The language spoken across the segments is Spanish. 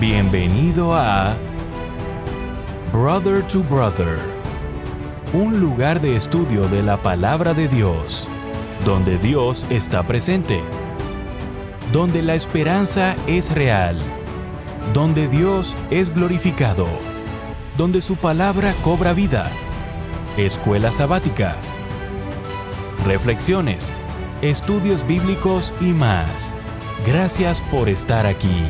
Bienvenido a Brother to Brother, un lugar de estudio de la palabra de Dios, donde Dios está presente, donde la esperanza es real, donde Dios es glorificado, donde su palabra cobra vida. Escuela sabática, reflexiones, estudios bíblicos y más. Gracias por estar aquí.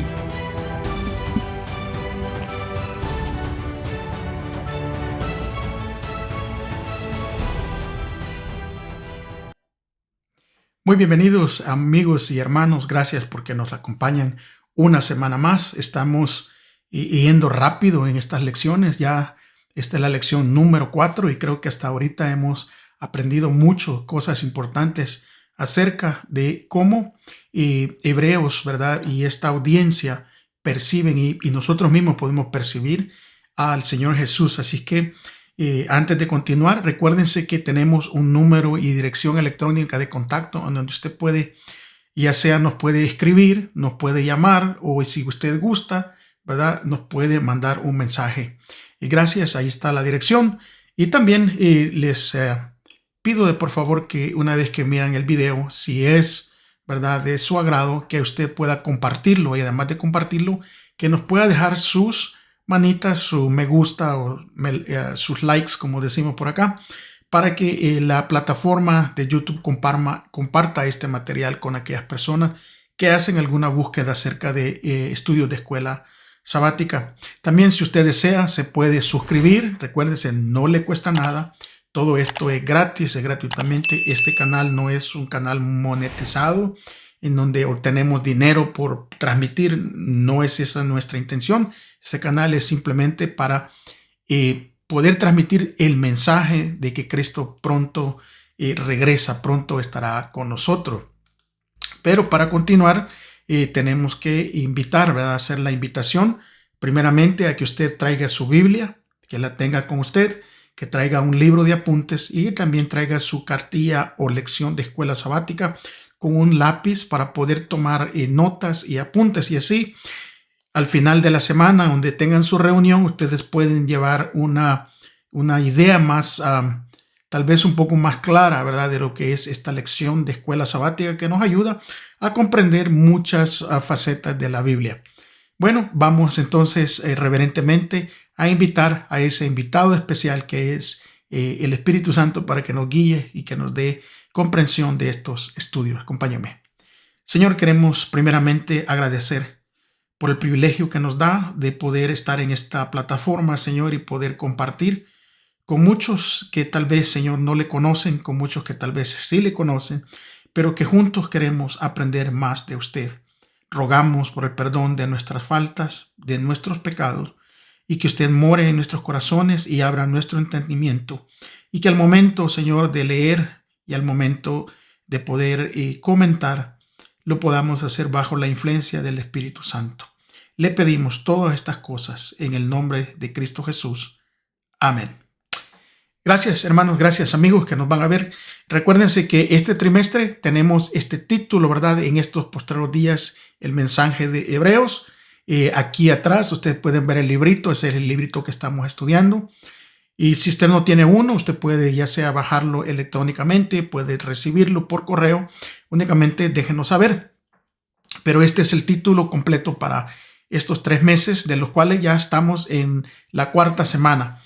Muy bienvenidos amigos y hermanos, gracias porque nos acompañan una semana más. Estamos yendo rápido en estas lecciones, ya esta es la lección número 4 y creo que hasta ahorita hemos aprendido mucho, cosas importantes acerca de cómo hebreos, ¿verdad? Y esta audiencia perciben y nosotros mismos podemos percibir al Señor Jesús. Así que antes de continuar, recuérdense que tenemos un número y dirección electrónica de contacto donde usted puede, ya sea nos puede escribir, nos puede llamar o si usted gusta, ¿verdad? Nos puede mandar un mensaje. Y gracias, ahí está la dirección. Y también les pido de por favor que una vez que miran el video, si es, ¿verdad?, de su agrado, que usted pueda compartirlo y además de compartirlo, que nos pueda dejar sus manitas, su me gusta o sus likes, como decimos por acá, para que la plataforma de YouTube comparta este material con aquellas personas que hacen alguna búsqueda acerca de estudios de escuela sabática. También, si usted desea, se puede suscribir. Recuérdese, no le cuesta nada. Todo esto es gratis, es gratuitamente. Este canal no es un canal monetizado en donde obtenemos dinero por transmitir. No es esa nuestra intención. Ese canal es simplemente para poder transmitir el mensaje de que Cristo pronto regresa, pronto estará con nosotros. Pero para continuar, tenemos que invitar, ¿verdad? Hacer la invitación primeramente a que usted traiga su Biblia, que la tenga con usted, que traiga un libro de apuntes y también traiga su cartilla o lección de escuela sabática con un lápiz para poder tomar notas y apuntes, y así al final de la semana donde tengan su reunión ustedes pueden llevar una idea más tal vez un poco más clara, ¿verdad?, de lo que es esta lección de escuela sabática que nos ayuda a comprender muchas facetas de la Biblia. Bueno, vamos entonces reverentemente a invitar a ese invitado especial que es el Espíritu Santo para que nos guíe y que nos dé comprensión de estos estudios. Acompáñame. Señor, queremos primeramente agradecer por el privilegio que nos da de poder estar en esta plataforma, Señor, y poder compartir con muchos que tal vez, Señor, no le conocen, con muchos que tal vez sí le conocen, pero que juntos queremos aprender más de usted. Rogamos por el perdón de nuestras faltas, de nuestros pecados, y que usted more en nuestros corazones y abra nuestro entendimiento, y que al momento, Señor, de leer y al momento de poder comentar, lo podamos hacer bajo la influencia del Espíritu Santo. Le pedimos todas estas cosas en el nombre de Cristo Jesús. Amén. Gracias, hermanos, gracias, amigos que nos van a ver. Recuérdense que este trimestre tenemos este título, ¿verdad? En estos postreros días, el mensaje de Hebreos. Aquí atrás ustedes pueden ver el librito, ese es el librito que estamos estudiando. Y si usted no tiene uno, usted puede ya sea bajarlo electrónicamente, puede recibirlo por correo. Únicamente déjenos saber. Pero este es el título completo para estos 3 meses, de los cuales ya estamos en la 4ª semana.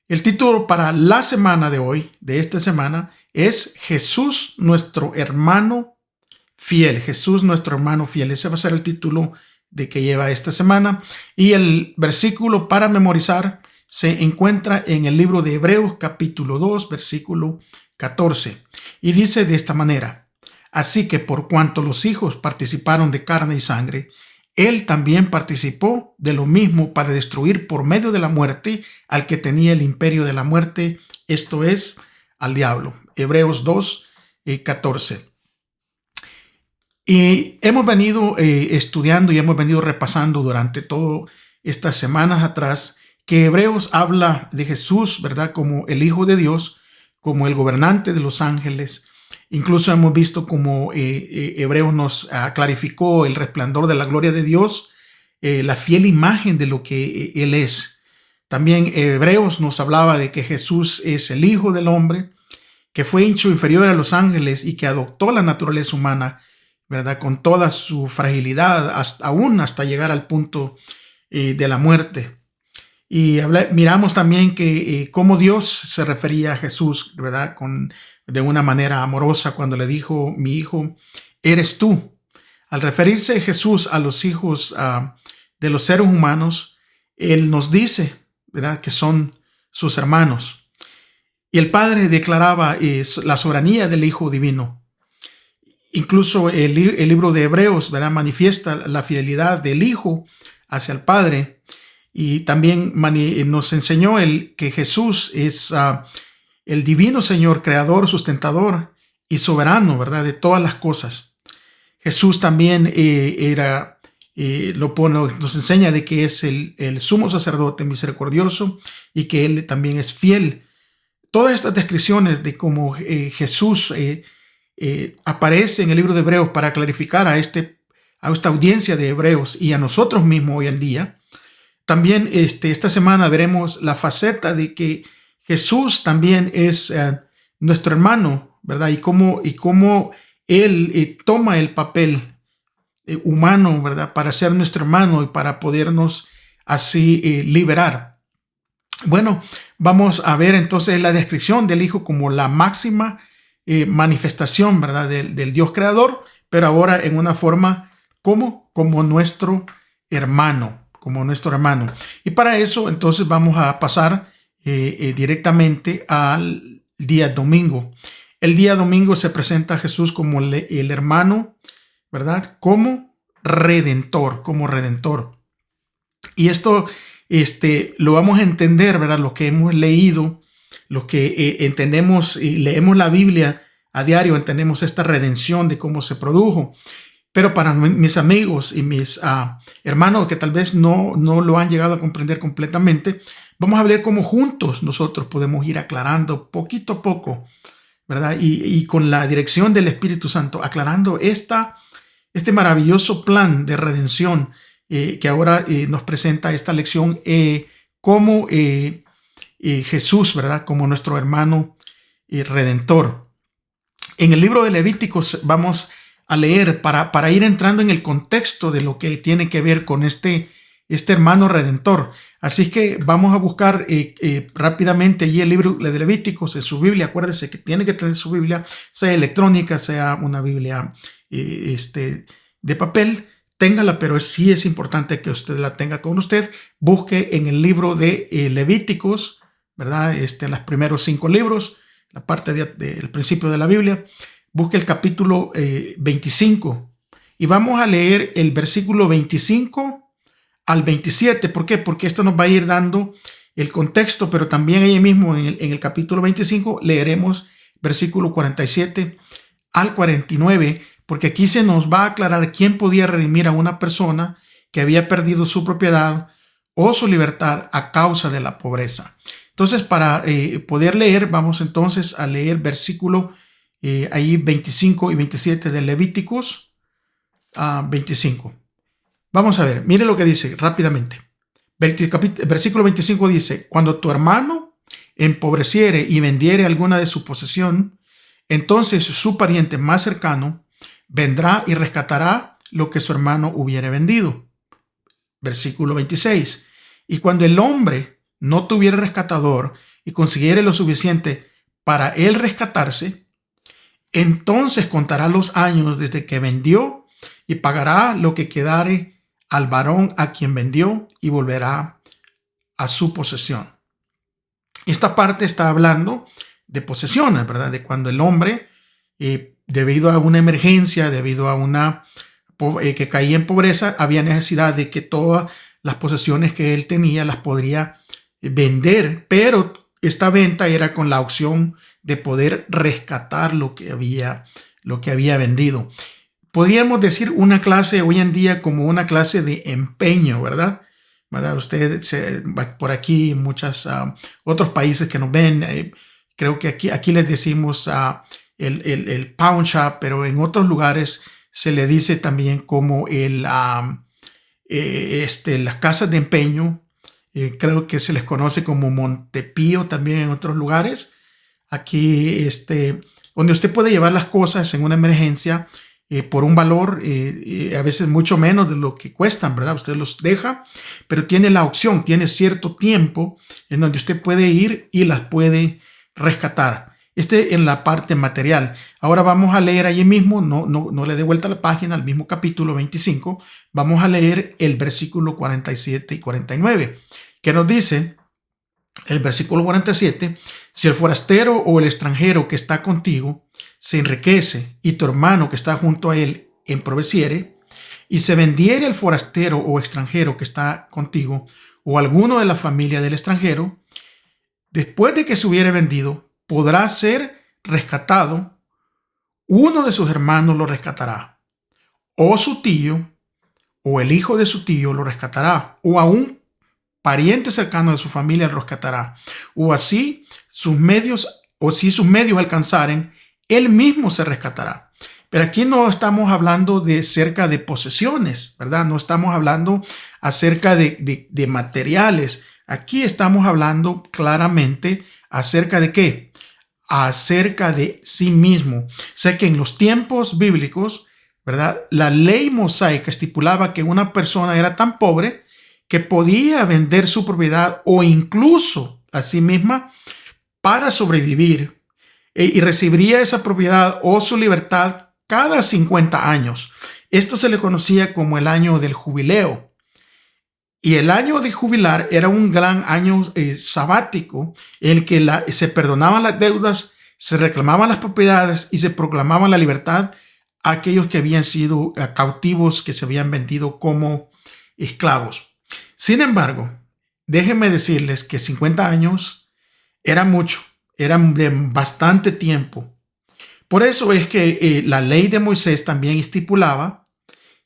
El título para la semana de hoy, de esta semana, es Jesús nuestro hermano fiel. Jesús nuestro hermano fiel. Ese va a ser el título de que lleva esta semana. Y el versículo para memorizar se encuentra en el libro de Hebreos capítulo 2, versículo 14. Y dice de esta manera: así que por cuanto los hijos participaron de carne y sangre, él también participó de lo mismo para destruir por medio de la muerte al que tenía el imperio de la muerte, esto es, al diablo. Hebreos 2, 14. Y hemos venido estudiando y hemos venido repasando durante todas estas semanas atrás que Hebreos habla de Jesús, ¿verdad?, como el Hijo de Dios, como el gobernante de los ángeles. Incluso hemos visto como Hebreos nos clarificó el resplandor de la gloria de Dios la fiel imagen de lo que Él es. También Hebreos nos hablaba de que Jesús es el Hijo del Hombre, que fue hecho inferior a los ángeles y que adoptó la naturaleza humana, ¿verdad? Con toda su fragilidad, aún hasta llegar al punto de la muerte. Y miramos también que cómo Dios se refería a Jesús, ¿verdad? De una manera amorosa cuando le dijo: mi hijo, eres tú. Al referirse Jesús a los hijos de los seres humanos, Él nos dice, ¿verdad?, que son sus hermanos. Y el Padre declaraba la soberanía del Hijo Divino. Incluso el libro de Hebreos, ¿verdad?, manifiesta la fidelidad del Hijo hacia el Padre. Y también nos enseñó que Jesús es el divino Señor, creador, sustentador y soberano, ¿verdad?, de todas las cosas. Jesús también nos enseña de que es el sumo sacerdote misericordioso y que Él también es fiel. Todas estas descripciones de cómo Jesús aparece en el libro de Hebreos para clarificar a esta audiencia de Hebreos y a nosotros mismos hoy en día. También esta semana veremos la faceta de que Jesús también es nuestro hermano, ¿verdad? Y cómo Él toma el papel humano, ¿verdad?, para ser nuestro hermano y para podernos así liberar. Bueno, vamos a ver entonces la descripción del Hijo como la máxima manifestación, ¿verdad?, del Dios creador, pero ahora en una forma como nuestro hermano, Y para eso entonces vamos a pasar directamente al día domingo. El día domingo se presenta a Jesús como el hermano, ¿verdad?, como redentor. Y esto lo vamos a entender, ¿verdad?, lo que hemos leído, lo que entendemos y leemos la Biblia a diario, entendemos esta redención de cómo se produjo. Pero para mis amigos y mis hermanos que tal vez no lo han llegado a comprender completamente, vamos a ver cómo juntos nosotros podemos ir aclarando poquito a poco, ¿verdad? Y con la dirección del Espíritu Santo, aclarando este maravilloso plan de redención que ahora nos presenta esta lección, como Jesús, ¿verdad?, como nuestro hermano redentor. En el libro de Levíticos vamos a leer para ir entrando en el contexto de lo que tiene que ver con este hermano redentor. Así que vamos a buscar rápidamente allí el libro de Levíticos en su Biblia. Acuérdese que tiene que tener su Biblia, sea electrónica, sea una Biblia de papel. Téngala, pero sí es importante que usted la tenga con usted. Busque en el libro de Levíticos, ¿verdad?, en los primeros 5 libros, la parte del principio de la Biblia. Busque el capítulo 25 y vamos a leer el versículo 25 al 27. ¿Por qué? Porque esto nos va a ir dando el contexto, pero también ahí mismo en el capítulo 25 leeremos versículo 47 al 49, porque aquí se nos va a aclarar quién podía redimir a una persona que había perdido su propiedad o su libertad a causa de la pobreza. Entonces, para poder leer, vamos entonces a leer versículo ahí 25 y 27 de Levíticos 25. Vamos a ver, mire lo que dice rápidamente. Versículo 25 dice: cuando tu hermano empobreciere y vendiere alguna de su posesión, entonces su pariente más cercano vendrá y rescatará lo que su hermano hubiere vendido. Versículo 26. Y cuando el hombre no tuviere rescatador y consiguiere lo suficiente para él rescatarse, entonces contará los años desde que vendió y pagará lo que quedare al varón a quien vendió y volverá a su posesión. Esta parte está hablando de posesiones, ¿verdad? De cuando el hombre, debido a una emergencia, debido a que caía en pobreza, había necesidad de que todas las posesiones que él tenía las podría vender, pero esta venta era con la opción de poder rescatar lo que había vendido. Podríamos decir una clase hoy en día como una clase de empeño, ¿verdad? Usted por aquí, en muchos otros países que nos ven, creo que aquí les decimos el pawn shop, pero en otros lugares se le dice también como el las casas de empeño, creo que se les conoce como Montepío también en otros lugares. Aquí, donde usted puede llevar las cosas en una emergencia por un valor a veces mucho menos de lo que cuestan, ¿verdad? Usted los deja, pero tiene la opción, tiene cierto tiempo en donde usted puede ir y las puede rescatar. En la parte material. Ahora vamos a leer allí mismo, no le dé vuelta a la página, al mismo capítulo 25, vamos a leer el versículo 47 y 49, que nos dice, el versículo 47, si el forastero o el extranjero que está contigo se enriquece y tu hermano que está junto a él emproveciere, y se vendiere el forastero o extranjero que está contigo, o alguno de la familia del extranjero, después de que se hubiere vendido, podrá ser rescatado, uno de sus hermanos lo rescatará, o su tío, o el hijo de su tío lo rescatará, o a un pariente cercano de su familia lo rescatará, o así sus medios, o si sus medios alcanzaren, él mismo se rescatará. Pero aquí no estamos hablando de cerca de posesiones, ¿verdad? No estamos hablando acerca de materiales. Aquí estamos hablando claramente acerca de ¿qué? Acerca de sí mismo. O sea que en los tiempos bíblicos, ¿verdad? La ley mosaica estipulaba que una persona era tan pobre que podía vender su propiedad o incluso a sí misma para sobrevivir y recibiría esa propiedad o su libertad cada 50 años. Esto se le conocía como el año del jubileo. Y el año de jubilar era un gran año sabático en el que se perdonaban las deudas, se reclamaban las propiedades y se proclamaba la libertad a aquellos que habían sido cautivos, que se habían vendido como esclavos. Sin embargo, déjenme decirles que 50 años era mucho, era de bastante tiempo. Por eso es que la ley de Moisés también estipulaba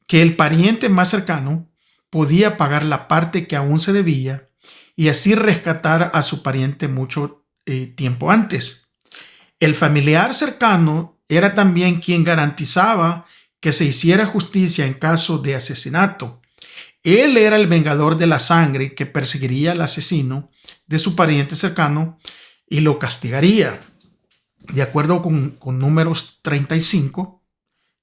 que el pariente más cercano podía pagar la parte que aún se debía y así rescatar a su pariente mucho tiempo antes. El familiar cercano era también quien garantizaba que se hiciera justicia en caso de asesinato. Él era el vengador de la sangre que perseguiría al asesino de su pariente cercano y lo castigaría. De acuerdo con Números 35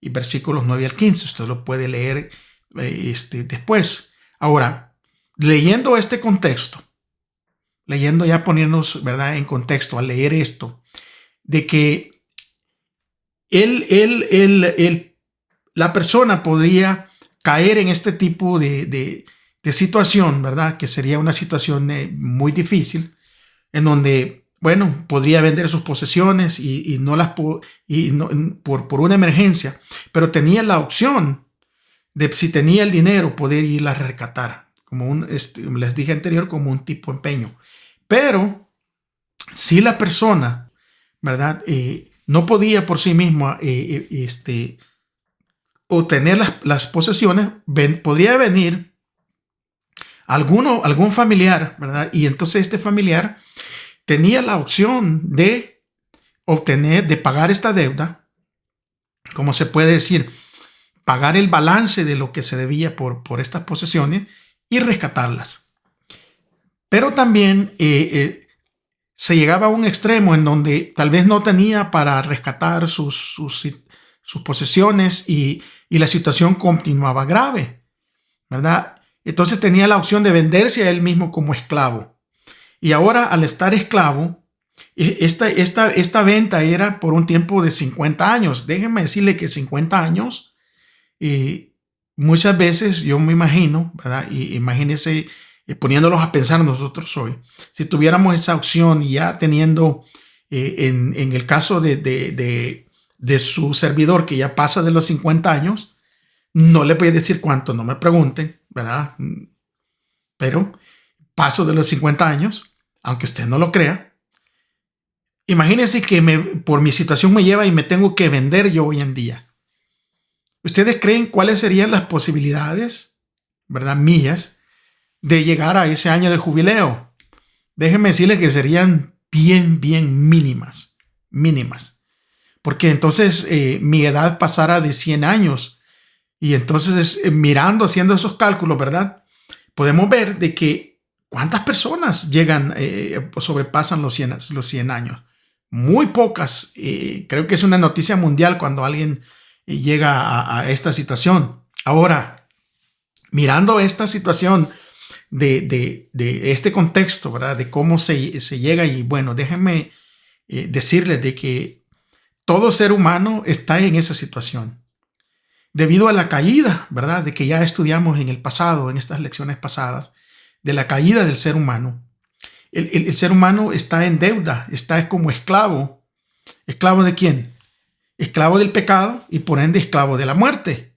y versículos 9 al 15, usted lo puede leer después. Ahora, leyendo este contexto, leyendo ya poniéndonos, ¿verdad?, en contexto al leer esto, de que la persona podría caer en este tipo de situación, ¿verdad?, que sería una situación muy difícil, en donde, bueno, podría vender sus posesiones y por una emergencia, pero tenía la opción de, si tenía el dinero, poder irla a rescatar, como les dije anterior, como un tipo de empeño. Pero si la persona, ¿verdad?, no podía por sí misma obtener las posesiones, podría venir algún familiar, ¿verdad? Y entonces este familiar tenía la opción de pagar esta deuda, como se puede decir, pagar el balance de lo que se debía por estas posesiones y rescatarlas. Pero también se llegaba a un extremo en donde tal vez no tenía para rescatar sus posesiones y la situación continuaba grave, ¿verdad? Entonces tenía la opción de venderse a él mismo como esclavo. Y ahora, al estar esclavo, esta venta era por un tiempo de 50 años. Déjenme decirle que 50 años, muchas veces yo me imagino, ¿verdad? Y imagínense, poniéndolos a pensar nosotros hoy, si tuviéramos esa opción y ya teniendo, en el caso de su servidor que ya pasa de los 50 años, no le voy a decir cuánto, no me pregunten, ¿verdad? Pero paso de los 50 años, aunque usted no lo crea. Imagínense que por mi situación me lleva y me tengo que vender yo hoy en día. ¿Ustedes creen cuáles serían las posibilidades, ¿verdad?, mías, de llegar a ese año de jubileo? Déjenme decirles que serían bien mínimas. Porque entonces mi edad pasara de 100 años. Y entonces, mirando, haciendo esos cálculos, ¿verdad? Podemos ver de que cuántas personas llegan, sobrepasan los 100 años. Muy pocas. Creo que es una noticia mundial cuando alguien llega a esta situación. Ahora, mirando esta situación de este contexto, ¿verdad? De cómo se llega, y bueno, déjenme decirles de que todo ser humano está en esa situación. Debido a la caída, ¿verdad? De que ya estudiamos en el pasado, en estas lecciones pasadas, de la caída del ser humano. El ser humano está en deuda, está como esclavo. ¿Esclavo de quién? Esclavo del pecado y por ende esclavo de la muerte.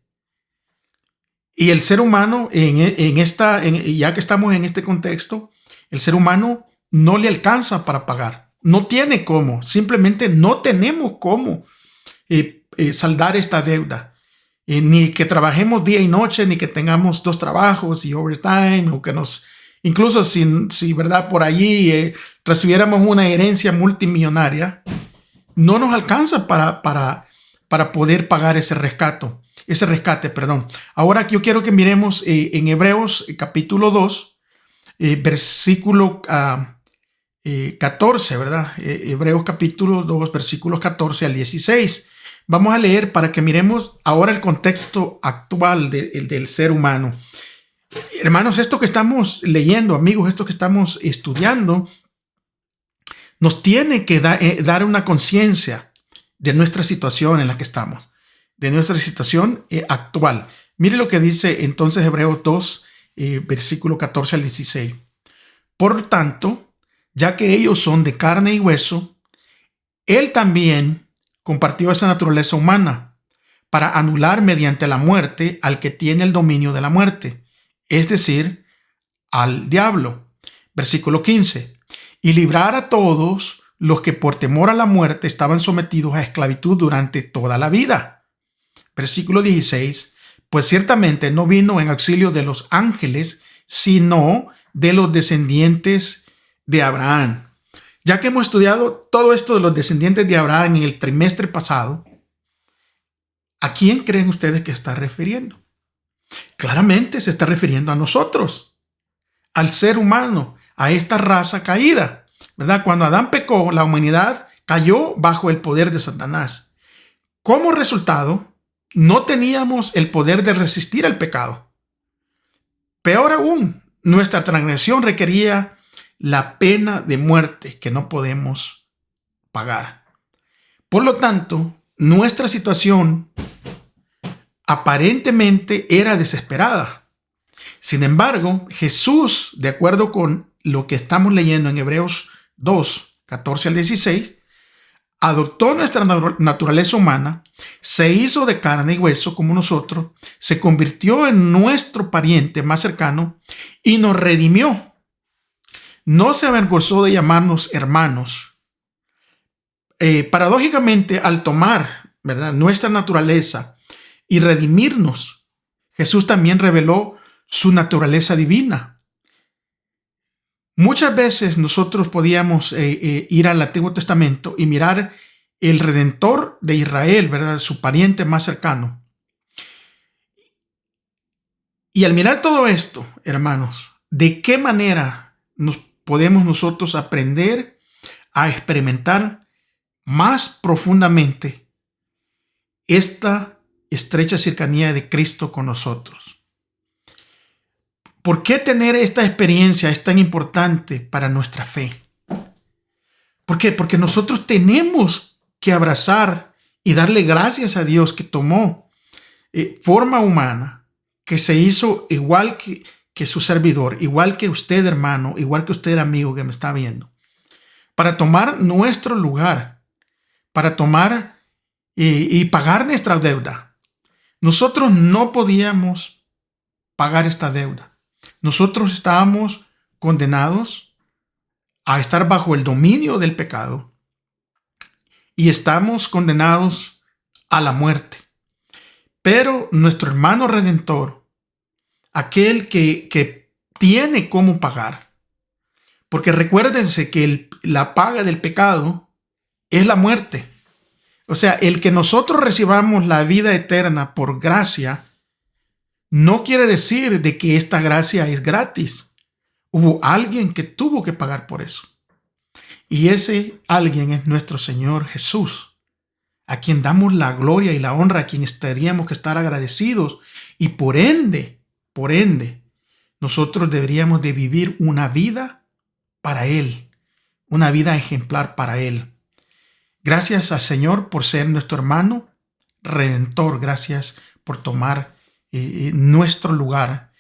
Y el ser humano, ya que estamos en este contexto, el ser humano no le alcanza para pagar. No tiene cómo, simplemente no tenemos cómo saldar esta deuda. Ni que trabajemos día y noche, ni que tengamos 2 trabajos y overtime, o que incluso si ¿verdad? Por allí recibiéramos una herencia multimillonaria, no nos alcanza para poder pagar ese rescate, perdón. Ahora yo quiero que miremos en Hebreos capítulo 2, versículo 14, ¿verdad? Hebreos capítulo 2, versículos 14 al 16. Vamos a leer para que miremos ahora el contexto actual del ser humano. Hermanos, esto que estamos leyendo, amigos, esto que estamos estudiando, nos tiene que dar una conciencia de nuestra situación en la que estamos, de nuestra situación actual. Mire lo que dice entonces Hebreos 2, versículo 14 al 16. Por tanto, ya que ellos son de carne y hueso, él también compartió esa naturaleza humana para anular mediante la muerte al que tiene el dominio de la muerte, es decir, al diablo. Versículo 15. Y librar a todos los que por temor a la muerte estaban sometidos a esclavitud durante toda la vida. Versículo 16. Pues ciertamente no vino en auxilio de los ángeles, sino de los descendientes de Abraham. Ya que hemos estudiado todo esto de los descendientes de Abraham en el trimestre pasado, ¿a quién creen ustedes que está refiriendo? Claramente se está refiriendo a nosotros, al ser humano, a esta raza caída, ¿verdad? Cuando Adán pecó, la humanidad cayó bajo el poder de Satanás. Como resultado, no teníamos el poder de resistir al pecado. Peor aún, nuestra transgresión requería la pena de muerte que no podemos pagar. Por lo tanto, nuestra situación aparentemente era desesperada. Sin embargo, Jesús, de acuerdo con lo que estamos leyendo en Hebreos 2, 14 al 16, adoptó nuestra naturaleza humana, se hizo de carne y hueso como nosotros, se convirtió en nuestro pariente más cercano y nos redimió. No se avergonzó de llamarnos hermanos. Paradójicamente, al tomar, ¿verdad?, nuestra naturaleza y redimirnos, Jesús también reveló su naturaleza divina. Muchas veces nosotros podíamos ir al Antiguo Testamento y mirar el Redentor de Israel, ¿verdad?, su pariente más cercano. Y al mirar todo esto, hermanos, ¿de qué manera podemos nosotros aprender a experimentar más profundamente esta estrecha cercanía de Cristo con nosotros? ¿Por qué tener esta experiencia es tan importante para nuestra fe? ¿Por qué? Porque nosotros tenemos que abrazar y darle gracias a Dios que tomó forma humana, que se hizo igual que su servidor, igual que usted, hermano, igual que usted, amigo que me está viendo, para tomar nuestro lugar, para tomar y pagar nuestra deuda. Nosotros no podíamos pagar esta deuda. Nosotros estábamos condenados a estar bajo el dominio del pecado y estamos condenados a la muerte. Pero nuestro hermano redentor, aquel que tiene cómo pagar, porque recuérdense que la paga del pecado es la muerte. O sea, el que nosotros recibamos la vida eterna por gracia no quiere decir de que esta gracia es gratis. Hubo alguien que tuvo que pagar por eso. Y ese alguien es nuestro Señor Jesús, a quien damos la gloria y la honra, a quien estaríamos que estar agradecidos. Y por ende, nosotros deberíamos de vivir una vida para Él, una vida ejemplar para Él. Gracias al Señor por ser nuestro hermano redentor. Gracias por tomar nuestro lugar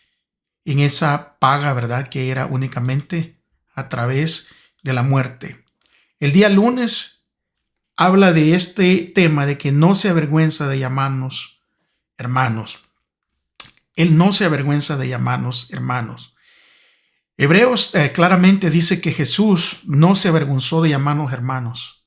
en esa paga, ¿verdad? Que era únicamente a través de la muerte. El día lunes habla de este tema de que no se avergüenza de llamarnos hermanos. Él no se avergüenza de llamarnos hermanos. Hebreos claramente dice que Jesús no se avergonzó de llamarnos hermanos.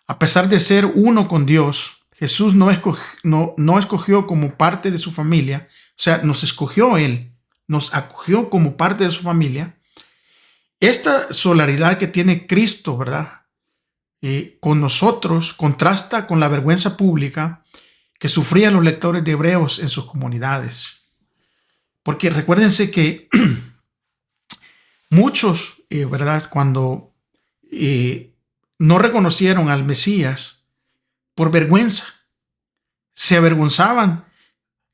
A pesar de ser uno con Dios, Jesús no escogió como parte de su familia, o sea, nos escogió Él, nos acogió como parte de su familia. Esta solidaridad que tiene Cristo, ¿verdad? Con nosotros contrasta con la vergüenza pública que sufrían los lectores de Hebreos en sus comunidades. Porque recuérdense que muchos, ¿verdad? Cuando no reconocieron al Mesías, por vergüenza, se avergonzaban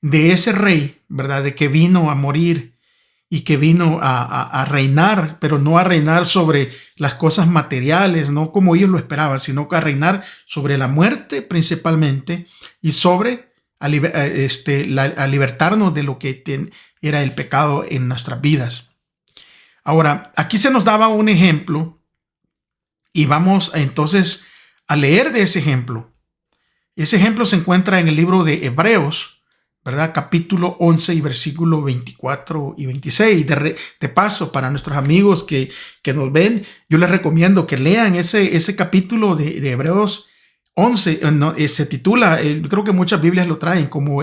de ese rey, ¿verdad? De que vino a morir y que vino a reinar, pero no a reinar sobre las cosas materiales, no como ellos lo esperaban, sino que a reinar sobre la muerte principalmente y sobre a libertarnos de lo que era el pecado en nuestras vidas. Ahora, aquí se nos daba un ejemplo y vamos entonces a leer de ese ejemplo. Ese ejemplo se encuentra en el libro de Hebreos, ¿verdad? Capítulo 11 y versículo 24 y 26. De paso, para nuestros amigos que nos ven, yo les recomiendo que lean ese capítulo de Hebreos 11. Se titula, creo que muchas Biblias lo traen como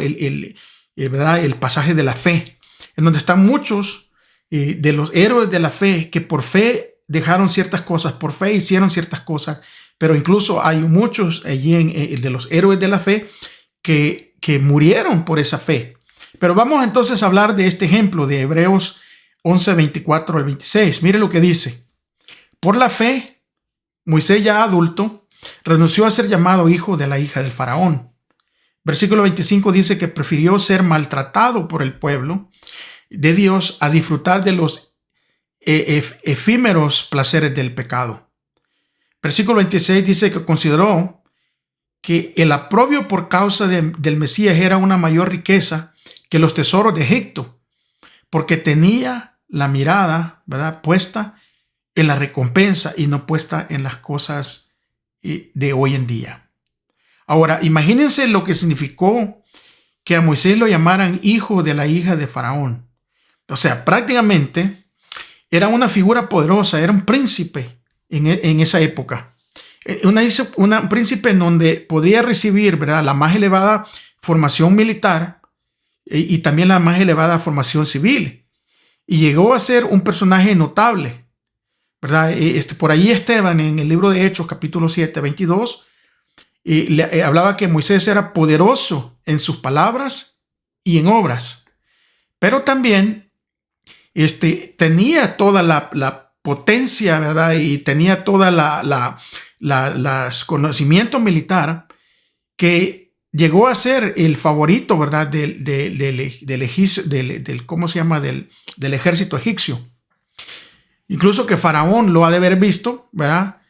¿verdad? El pasaje de la fe, en donde están muchos de los héroes de la fe que por fe dejaron ciertas cosas, por fe hicieron ciertas cosas. Pero incluso hay muchos allí de los héroes de la fe que murieron por esa fe. Pero vamos entonces a hablar de este ejemplo de Hebreos 11, 24 al 26. Mire lo que dice. Por la fe, Moisés ya adulto renunció a ser llamado hijo de la hija del faraón. Versículo 25 dice que prefirió ser maltratado por el pueblo de Dios a disfrutar de los efímeros placeres del pecado. Versículo 26 dice que consideró que el aprobio por causa del Mesías era una mayor riqueza que los tesoros de Egipto, porque tenía la mirada, ¿verdad?, puesta en la recompensa y no puesta en las cosas de hoy en día. Ahora, imagínense lo que significó que a Moisés lo llamaran hijo de la hija de Faraón. O sea, prácticamente era una figura poderosa, era un príncipe en esa época. Un príncipe en donde podría recibir, ¿verdad?, la más elevada formación militar y también la más elevada formación civil. Y llegó a ser un personaje notable, ¿verdad? Por ahí Esteban, en el libro de Hechos, capítulo 7, 22, hablaba que Moisés era poderoso en sus palabras y en obras, pero también tenía toda la potencia, ¿verdad? Y tenía toda las conocimientos militar que llegó a ser el favorito, ¿verdad? ¿Cómo se llama? Del ejército egipcio. Incluso que Faraón lo ha de haber visto, ¿verdad?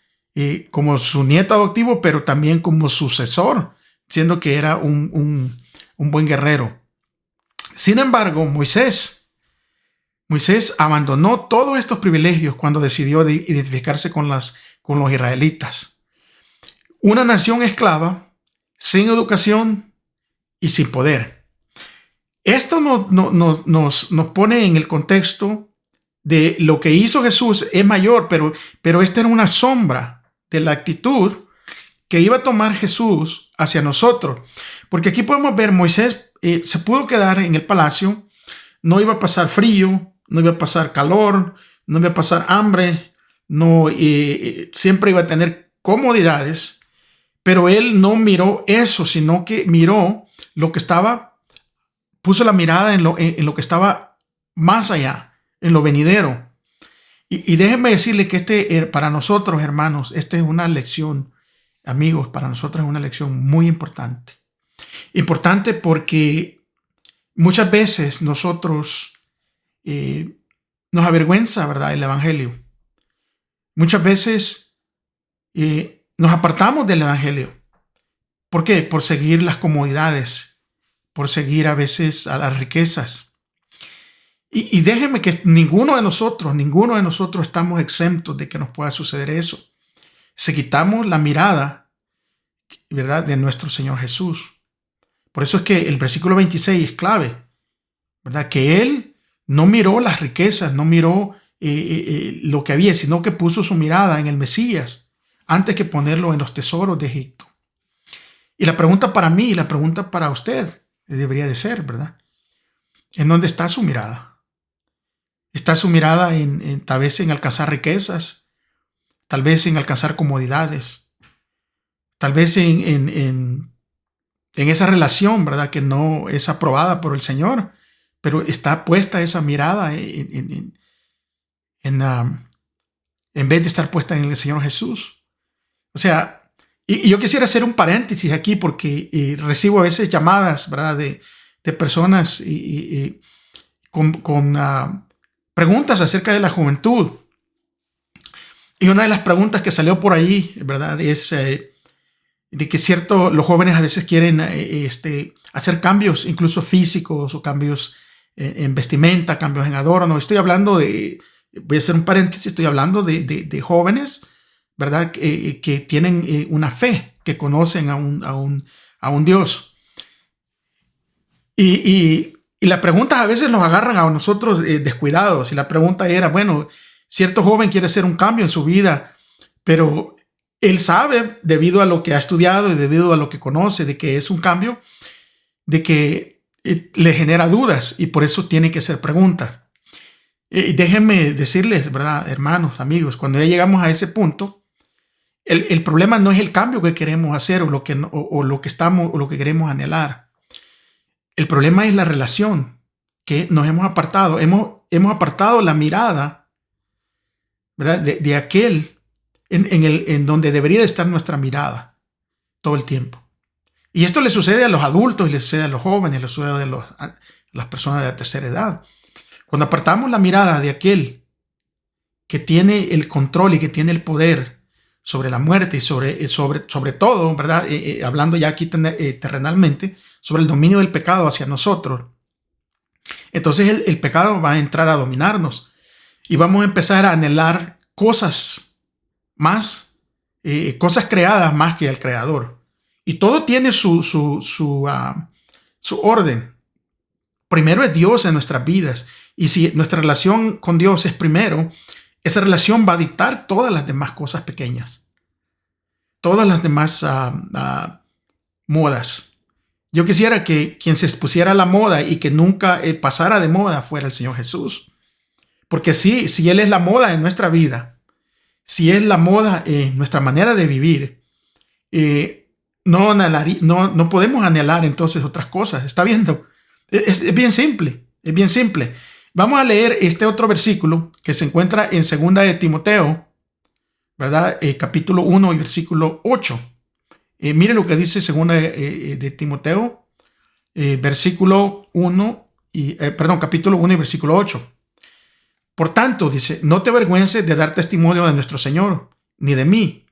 Como su nieto adoptivo, pero también como sucesor, siendo que era un buen guerrero. Sin embargo, Moisés abandonó todos estos privilegios cuando decidió identificarse con los israelitas. Una nación esclava, sin educación y sin poder. Esto nos pone en el contexto de lo que hizo Jesús es mayor, pero esta era una sombra de la actitud que iba a tomar Jesús hacia nosotros. Porque aquí podemos ver, Moisés se pudo quedar en el palacio, no iba a pasar frío, no iba a pasar calor, no iba a pasar hambre, siempre iba a tener comodidades, pero él no miró eso, sino que miró lo que estaba puso la mirada en lo que estaba más allá, en lo venidero. Y déjenme decirle que para nosotros, hermanos, esta es una lección, amigos, para nosotros es una lección muy importante. Importante porque muchas veces nosotros nos avergüenza, ¿verdad?, el evangelio. Muchas veces nos apartamos del evangelio. ¿Por qué? Por seguir las comodidades, por seguir a veces a las riquezas. Y déjenme que ninguno de nosotros estamos exentos de que nos pueda suceder eso. Si quitamos la mirada, ¿verdad?, de nuestro Señor Jesús. Por eso es que el versículo 26 es clave, ¿verdad? Que Él no miró las riquezas, no miró lo que había, sino que puso su mirada en el Mesías antes que ponerlo en los tesoros de Egipto. Y la pregunta para mí y la pregunta para usted debería de ser, ¿verdad? ¿En dónde está su mirada? ¿Está su mirada tal vez en alcanzar riquezas? Tal vez en alcanzar comodidades. Tal vez en esa relación, ¿verdad?, que no es aprobada por el Señor, pero está puesta esa mirada en vez de estar puesta en el Señor Jesús. O sea, y yo quisiera hacer un paréntesis aquí porque recibo a veces llamadas, ¿verdad?, de personas con preguntas acerca de la juventud. Y una de las preguntas que salió por ahí, ¿verdad?, es de que los jóvenes a veces quieren hacer cambios, incluso físicos, o cambios en vestimenta, cambios en adorno. Estoy hablando voy a hacer un paréntesis, estoy hablando de jóvenes, ¿verdad?, que tienen una fe, que conocen a un Dios. Y las preguntas a veces nos agarran a nosotros descuidados. Y la pregunta era, bueno, cierto joven quiere hacer un cambio en su vida, pero él sabe, debido a lo que ha estudiado y debido a lo que conoce, de que es un cambio, de que le genera dudas y por eso tiene que hacer preguntas. Déjenme decirles, ¿verdad, hermanos, amigos, cuando ya llegamos a ese punto, el problema no es el cambio que queremos hacer o lo que queremos anhelar. El problema es la relación que nos hemos apartado. Hemos apartado la mirada, ¿verdad?, de aquel en donde debería de estar nuestra mirada todo el tiempo. Y esto le sucede a los adultos, le sucede a los jóvenes, le sucede a las personas de la tercera edad. Cuando apartamos la mirada de aquel que tiene el control y que tiene el poder sobre la muerte y sobre todo, ¿verdad?, hablando ya aquí terrenalmente, sobre el dominio del pecado hacia nosotros, entonces el pecado va a entrar a dominarnos y vamos a empezar a anhelar cosas cosas creadas más que el Creador. Y todo tiene su orden. Primero es Dios en nuestras vidas. Y si nuestra relación con Dios es primero, esa relación va a dictar todas las demás cosas pequeñas. Todas las demás modas. Yo quisiera que quien se pusiera a la moda y que nunca pasara de moda fuera el Señor Jesús. Porque si Él es la moda en nuestra vida, si es la moda en nuestra manera de vivir, no podemos anhelar entonces otras cosas. ¿Está viendo? Es bien simple, es bien simple. Vamos a leer este otro versículo que se encuentra en 2 de Timoteo, ¿verdad? Capítulo 1 y versículo 8. Miren lo que dice 2 de Timoteo, capítulo 1 y versículo 8. Por tanto, dice, no te avergüences de dar testimonio de nuestro Señor, ni de mí,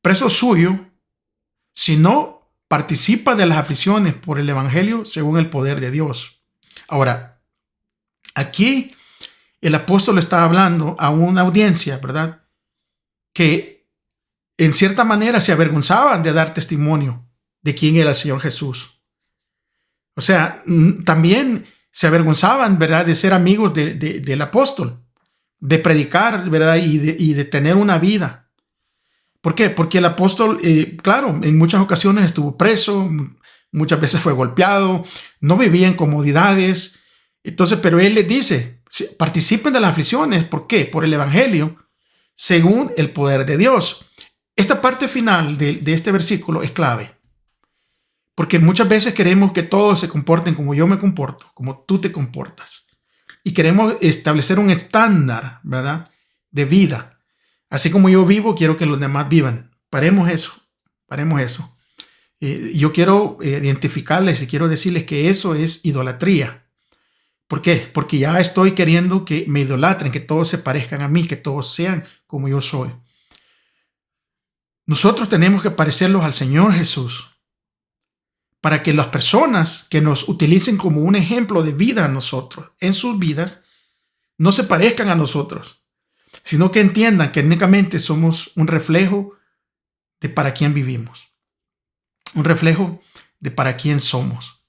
preso suyo, sino participa de las aflicciones por el evangelio según el poder de Dios. Ahora, aquí el apóstol está hablando a una audiencia, ¿verdad?, que en cierta manera se avergonzaban de dar testimonio de quién era el Señor Jesús. O sea, también se avergonzaban, ¿verdad?, de ser amigos del apóstol, de predicar, ¿verdad?, y de tener una vida. ¿Por qué? Porque el apóstol, claro, en muchas ocasiones estuvo preso, muchas veces fue golpeado, no vivía en comodidades. Entonces, pero él les dice, participen de las aflicciones. ¿Por qué? Por el evangelio, según el poder de Dios. Esta parte final de este versículo es clave. Porque muchas veces queremos que todos se comporten como yo me comporto, como tú te comportas. Y queremos establecer un estándar, ¿verdad?, de vida. Así como yo vivo, quiero que los demás vivan. Paremos eso. Yo quiero identificarles y quiero decirles que eso es idolatría. ¿Por qué? Porque ya estoy queriendo que me idolatren, que todos se parezcan a mí, que todos sean como yo soy. Nosotros tenemos que parecerlos al Señor Jesús para que las personas que nos utilicen como un ejemplo de vida a nosotros, en sus vidas, no se parezcan a nosotros, sino que entiendan que únicamente somos un reflejo de para quién vivimos, un reflejo de para quién somos.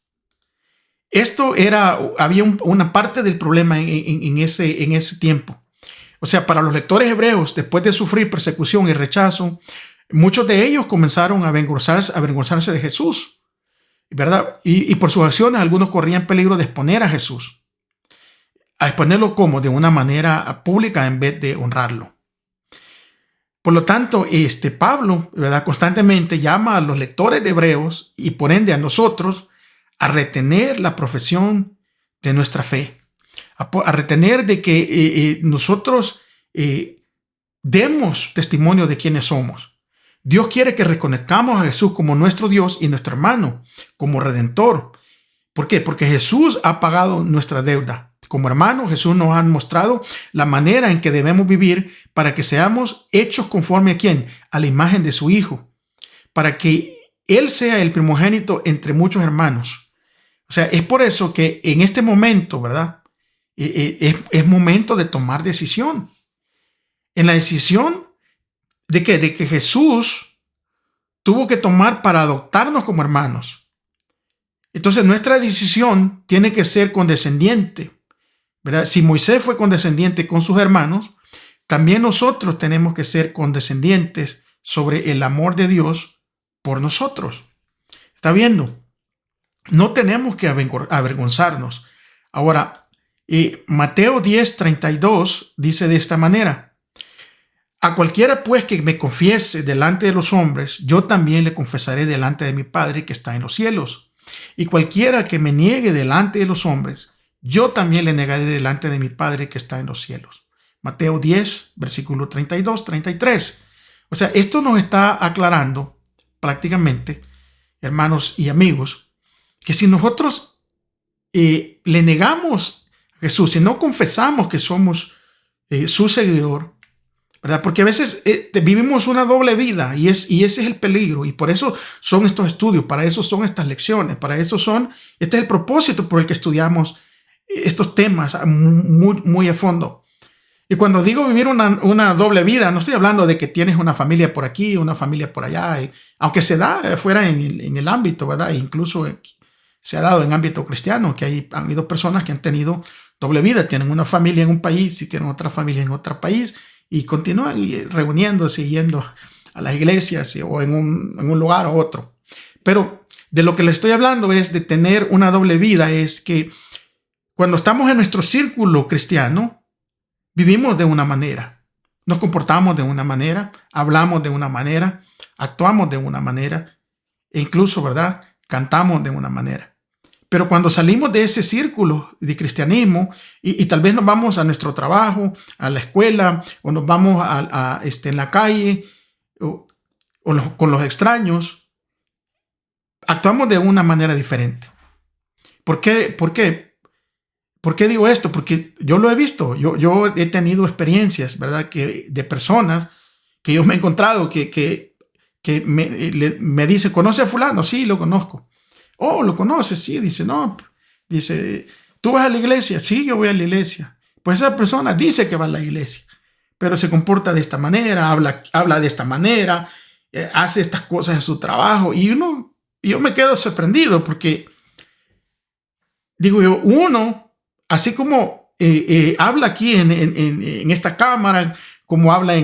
Había una parte del problema en ese tiempo. O sea, para los lectores hebreos, después de sufrir persecución y rechazo, muchos de ellos comenzaron a avergonzarse de Jesús, ¿verdad? Y por sus acciones, algunos corrían peligro de exponer a Jesús. A exponerlo como de una manera pública en vez de honrarlo. Por lo tanto, Pablo, ¿verdad?, constantemente llama a los lectores de Hebreos y por ende a nosotros a retener la profesión de nuestra fe, a retener de que nosotros demos testimonio de quiénes somos. Dios quiere que reconozcamos a Jesús como nuestro Dios y nuestro hermano, como Redentor. ¿Por qué? Porque Jesús ha pagado nuestra deuda. Como hermano, Jesús nos ha mostrado la manera en que debemos vivir para que seamos hechos conforme a ¿quién? A la imagen de su Hijo. Para que Él sea el primogénito entre muchos hermanos. O sea, es por eso que en este momento, ¿verdad?, es momento de tomar decisión. En la decisión de que Jesús tuvo que tomar para adoptarnos como hermanos. Entonces nuestra decisión tiene que ser condescendiente, ¿verdad? Si Moisés fue condescendiente con sus hermanos, también nosotros tenemos que ser condescendientes sobre el amor de Dios por nosotros. ¿Está viendo? No tenemos que avergonzarnos. Ahora, Mateo 10:32 dice de esta manera: a cualquiera pues que me confiese delante de los hombres, yo también le confesaré delante de mi Padre que está en los cielos. Y cualquiera que me niegue delante de los hombres, yo también le negaré delante de mi Padre que está en los cielos. Mateo 10, versículo 32, 33. O sea, esto nos está aclarando prácticamente, hermanos y amigos, que si nosotros le negamos a Jesús, si no confesamos que somos su seguidor, ¿verdad? Porque a veces vivimos una doble vida y ese es el peligro, y por eso son estos estudios, para eso son estas lecciones, este es el propósito por el que estudiamos estos temas muy, muy a fondo. Y cuando digo vivir una doble vida, no estoy hablando de que tienes una familia por aquí, una familia por allá, aunque se da fuera en el ámbito, ¿verdad? E incluso se ha dado en ámbito cristiano, que han habido personas que han tenido doble vida, tienen una familia en un país y tienen otra familia en otro país, y continúan reuniéndose, yendo a las iglesias o en un lugar u otro. Pero de lo que le estoy hablando es de tener una doble vida, es que cuando estamos en nuestro círculo cristiano, vivimos de una manera, nos comportamos de una manera, hablamos de una manera, actuamos de una manera, e incluso, ¿verdad?, cantamos de una manera. Pero cuando salimos de ese círculo de cristianismo y tal vez nos vamos a nuestro trabajo, a la escuela, o nos vamos en la calle con los extraños, actuamos de una manera diferente. ¿Por qué? ¿Por qué digo esto? Porque yo lo he visto. Yo he tenido experiencias, ¿verdad?, de personas que yo me he encontrado que me dice, ¿conoce a fulano? Sí, lo conozco. Oh, ¿lo conoces? Sí, dice, no. Dice, ¿tú vas a la iglesia? Sí, yo voy a la iglesia. Pues esa persona dice que va a la iglesia, pero se comporta de esta manera, habla de esta manera, hace estas cosas en su trabajo. Y yo me quedo sorprendido porque, digo yo, uno, así como habla aquí en esta cámara, como habla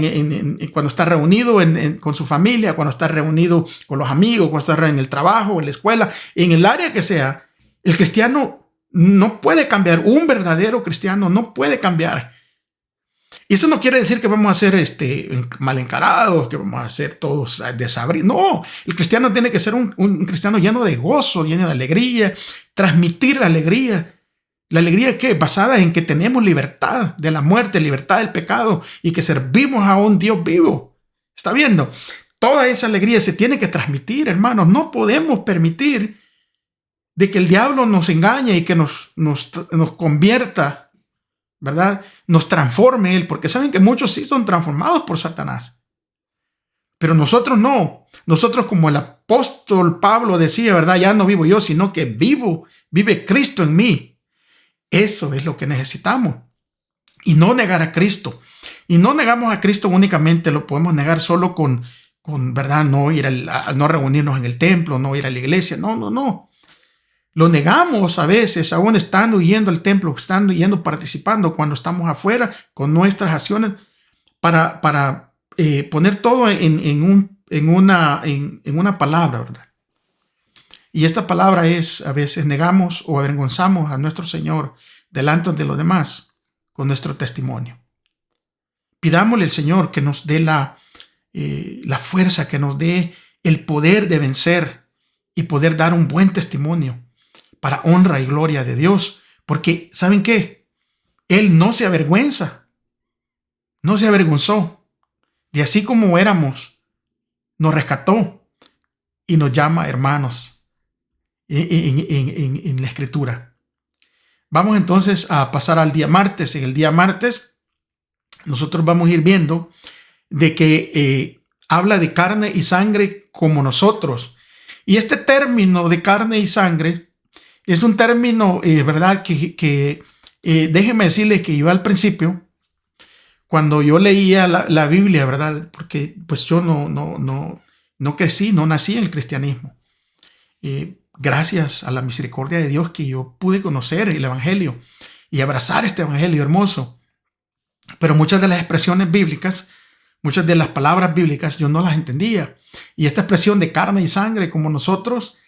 cuando está reunido con su familia, cuando está reunido con los amigos, cuando está en el trabajo, en la escuela, en el área que sea, el cristiano no puede cambiar. Un verdadero cristiano no puede cambiar. Y eso no quiere decir que vamos a ser mal encarados, que vamos a ser todos desabridos. No, el cristiano tiene que ser un cristiano lleno de gozo, lleno de alegría, transmitir la alegría. La alegría que basada en que tenemos libertad de la muerte, libertad del pecado y que servimos a un Dios vivo. ¿Está viendo? Toda esa alegría se tiene que transmitir, hermanos. No podemos permitir de que el diablo nos engañe y que nos convierta, ¿verdad? Nos transforme él, porque saben que muchos sí son transformados por Satanás. Pero nosotros no. Nosotros, como el apóstol Pablo decía, ¿verdad? Ya no vivo yo, sino que vive Cristo en mí. Eso es lo que necesitamos. Y no negar a Cristo. Y no negamos a Cristo únicamente, lo podemos negar solo con ¿verdad? No reunirnos en el templo, no ir a la iglesia. No. Lo negamos a veces, aún estando yendo al templo, estando yendo, participando, cuando estamos afuera con nuestras acciones, para poner todo en una palabra, ¿verdad? Y esta palabra es, a veces negamos o avergonzamos a nuestro Señor delante de los demás con nuestro testimonio. Pidámosle al Señor que nos dé la fuerza, que nos dé el poder de vencer y poder dar un buen testimonio para honra y gloria de Dios. Porque, ¿saben qué? Él no se avergüenza, no se avergonzó. De así como éramos, nos rescató y nos llama hermanos en la Escritura. Vamos entonces a pasar al día martes. En el día martes nosotros vamos a ir viendo de que habla de carne y sangre como nosotros. Y este término de carne y sangre es un término, ¿verdad? Que déjenme decirles que yo al principio, cuando yo leía la Biblia, ¿verdad? Porque pues yo no crecí, no nací en el cristianismo. Gracias a la misericordia de Dios que yo pude conocer el evangelio y abrazar este evangelio hermoso. Pero muchas de las expresiones bíblicas, muchas de las palabras bíblicas, yo no las entendía. Y esta expresión de carne y sangre como nosotros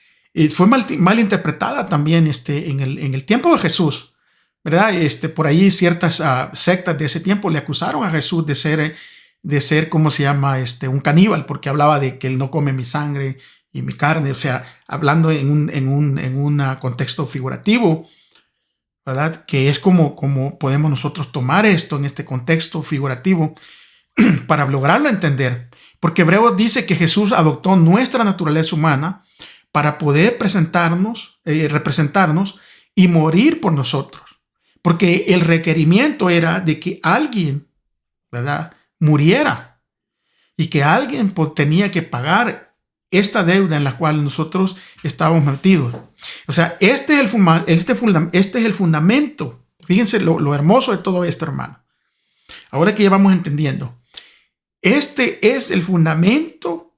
fue mal interpretada también en el tiempo de Jesús, ¿verdad? Por ahí ciertas sectas de ese tiempo le acusaron a Jesús de ser, ¿cómo se llama? Un caníbal, porque hablaba de que él no come mi sangre y mi carne, o sea, hablando en un contexto figurativo, ¿verdad? Que es como podemos nosotros tomar esto en este contexto figurativo para lograrlo entender. Porque Hebreos dice que Jesús adoptó nuestra naturaleza humana para poder representarnos y morir por nosotros. Porque el requerimiento era de que alguien, ¿verdad?, muriera y que alguien tenía que pagar esta deuda en la cual nosotros estábamos metidos. O sea, este es el fundamento. Fíjense lo hermoso de todo esto, hermano. Ahora que ya vamos entendiendo, este es el fundamento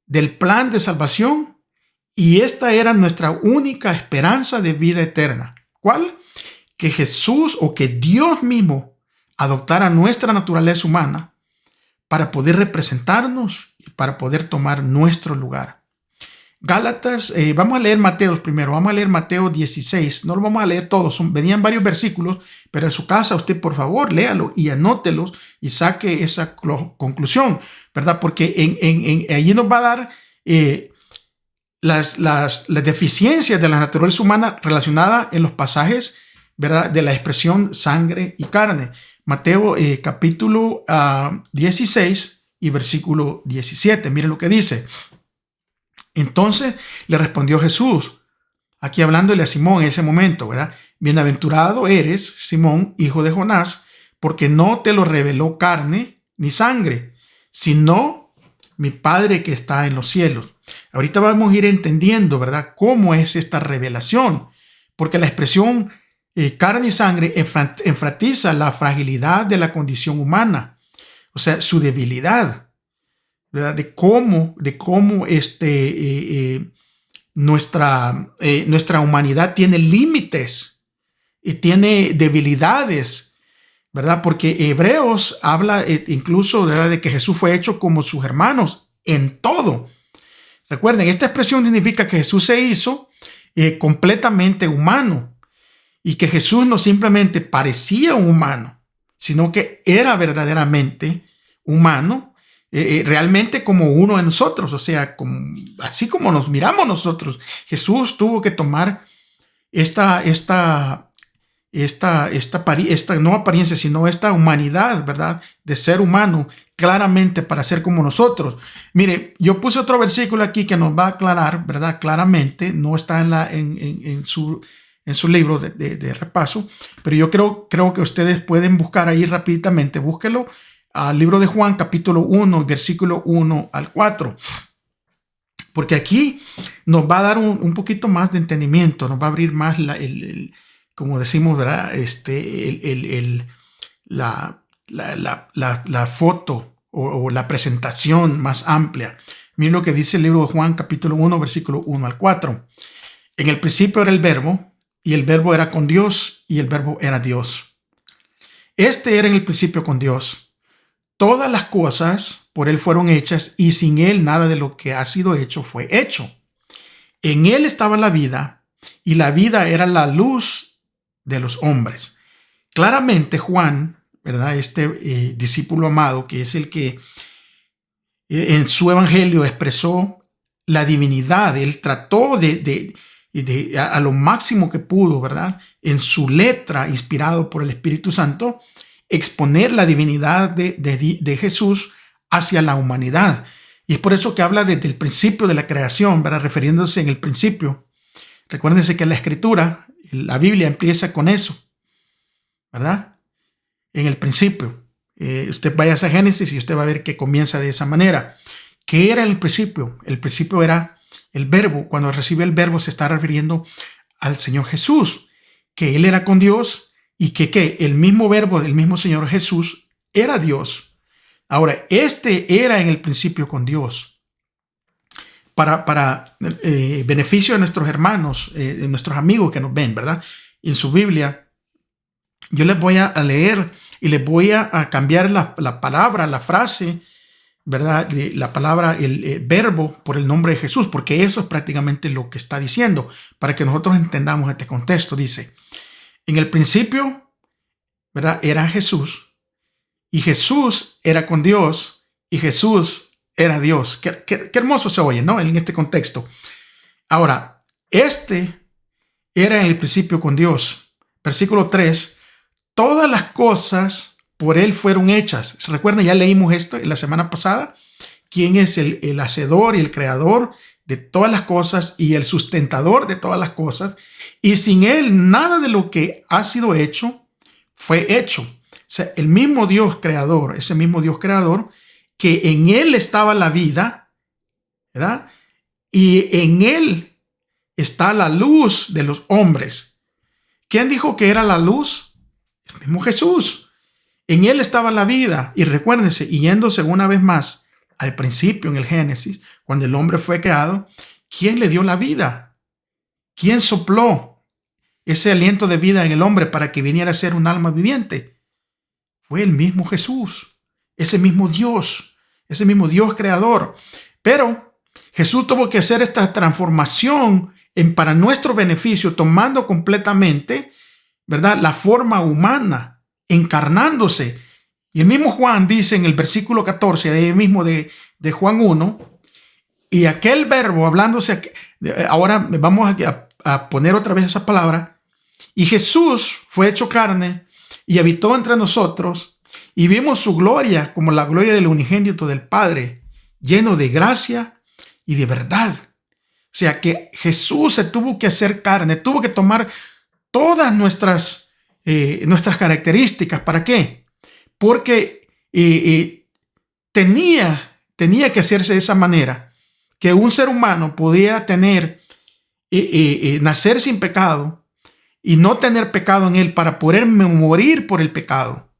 del plan de salvación y esta era nuestra única esperanza de vida eterna. ¿Cuál? Que Jesús o que Dios mismo adoptara nuestra naturaleza humana para poder representarnos y para poder tomar nuestro lugar. Gálatas, vamos a leer Mateo primero, vamos a leer Mateo 16, no lo vamos a leer todos, venían varios versículos, pero en su casa usted por favor léalo y anótelos y saque esa conclusión, ¿verdad? Porque allí nos va a dar las deficiencias de la naturaleza humana relacionada en los pasajes, ¿verdad?, de la expresión sangre y carne. Mateo capítulo 16 y versículo 17. Miren lo que dice. Entonces le respondió Jesús, aquí hablándole a Simón en ese momento, ¿verdad? Bienaventurado eres, Simón, hijo de Jonás, porque no te lo reveló carne ni sangre, sino mi Padre que está en los cielos. Ahorita vamos a ir entendiendo, ¿verdad?, cómo es esta revelación, porque la expresión carne y sangre enfatiza la fragilidad de la condición humana, o sea, su debilidad, ¿verdad? De cómo nuestra humanidad tiene límites y tiene debilidades, ¿verdad? Porque Hebreos habla incluso, ¿verdad?, de que Jesús fue hecho como sus hermanos en todo. Recuerden, esta expresión significa que Jesús se hizo completamente humano. Y que Jesús no simplemente parecía un humano, sino que era verdaderamente humano, realmente como uno de nosotros, o sea, así como nos miramos nosotros. Jesús tuvo que tomar esta no apariencia, sino esta humanidad, ¿verdad? De ser humano, claramente para ser como nosotros. Mire, yo puse otro versículo aquí que nos va a aclarar, ¿verdad? Claramente, no está en su libro de repaso, pero yo creo que ustedes pueden buscar ahí rápidamente, búsquelo, al libro de Juan, capítulo 1, versículo 1 al 4. Porque aquí nos va a dar un poquito más de entendimiento, nos va a abrir más como decimos, ¿verdad? La foto o la presentación más amplia. Miren lo que dice el libro de Juan, capítulo 1, versículo 1 al 4. En el principio era el verbo, y el verbo era con Dios, y el verbo era Dios. Este era en el principio con Dios. Todas las cosas por él fueron hechas, y sin él nada de lo que ha sido hecho fue hecho. En él estaba la vida, y la vida era la luz de los hombres. Claramente Juan, ¿verdad? Este discípulo amado, que es el que en su evangelio expresó la divinidad, él trató a lo máximo que pudo, ¿verdad? En su letra, inspirado por el Espíritu Santo, exponer la divinidad de Jesús hacia la humanidad. Y es por eso que habla desde el principio de la creación, ¿verdad? Refiriéndose en el principio. Recuérdense que la Escritura, la Biblia empieza con eso, ¿verdad? En el principio. Usted vaya a Génesis y usted va a ver que comienza de esa manera. ¿Qué era el principio? El principio era el verbo. Cuando recibe el verbo se está refiriendo al Señor Jesús, que Él era con Dios y que el mismo verbo del mismo Señor Jesús era Dios. Ahora, este era en el principio con Dios. Para beneficio de nuestros hermanos, de nuestros amigos que nos ven, ¿verdad? En su Biblia, yo les voy a leer y les voy a cambiar la palabra, la frase, ¿verdad? La palabra, el verbo por el nombre de Jesús, porque eso es prácticamente lo que está diciendo, para que nosotros entendamos este contexto. Dice, en el principio, ¿verdad? Era Jesús, y Jesús era con Dios, y Jesús era Dios. Qué hermoso se oye, ¿no? En este contexto. Ahora, este era en el principio con Dios. Versículo 3. Todas las cosas por él fueron hechas. ¿Se recuerdan? Ya leímos esto la semana pasada. ¿Quién es el hacedor y el creador de todas las cosas y el sustentador de todas las cosas? Y sin él, nada de lo que ha sido hecho fue hecho. O sea, el mismo Dios creador, ese mismo Dios creador, que en él estaba la vida, ¿verdad? Y en él está la luz de los hombres. ¿Quién dijo que era la luz? El mismo Jesús. En él estaba la vida. Y recuérdense, y yéndose una vez más al principio en el Génesis, cuando el hombre fue creado, ¿quién le dio la vida? ¿Quién sopló ese aliento de vida en el hombre para que viniera a ser un alma viviente? Fue el mismo Jesús. Ese mismo Dios creador. Pero Jesús tuvo que hacer esta transformación para nuestro beneficio, tomando completamente, ¿verdad?, la forma humana, encarnándose. Y el mismo Juan dice en el versículo 14, de ahí mismo de Juan 1, y aquel verbo, hablándose, ahora vamos a poner otra vez esa palabra, y Jesús fue hecho carne y habitó entre nosotros, y vimos su gloria como la gloria del unigénito del Padre, lleno de gracia y de verdad. O sea que Jesús se tuvo que hacer carne, tuvo que tomar todas nuestras características. ¿Para qué? Porque tenía que hacerse de esa manera, que un ser humano podía nacer sin pecado y no tener pecado en él para poder morir por el pecado.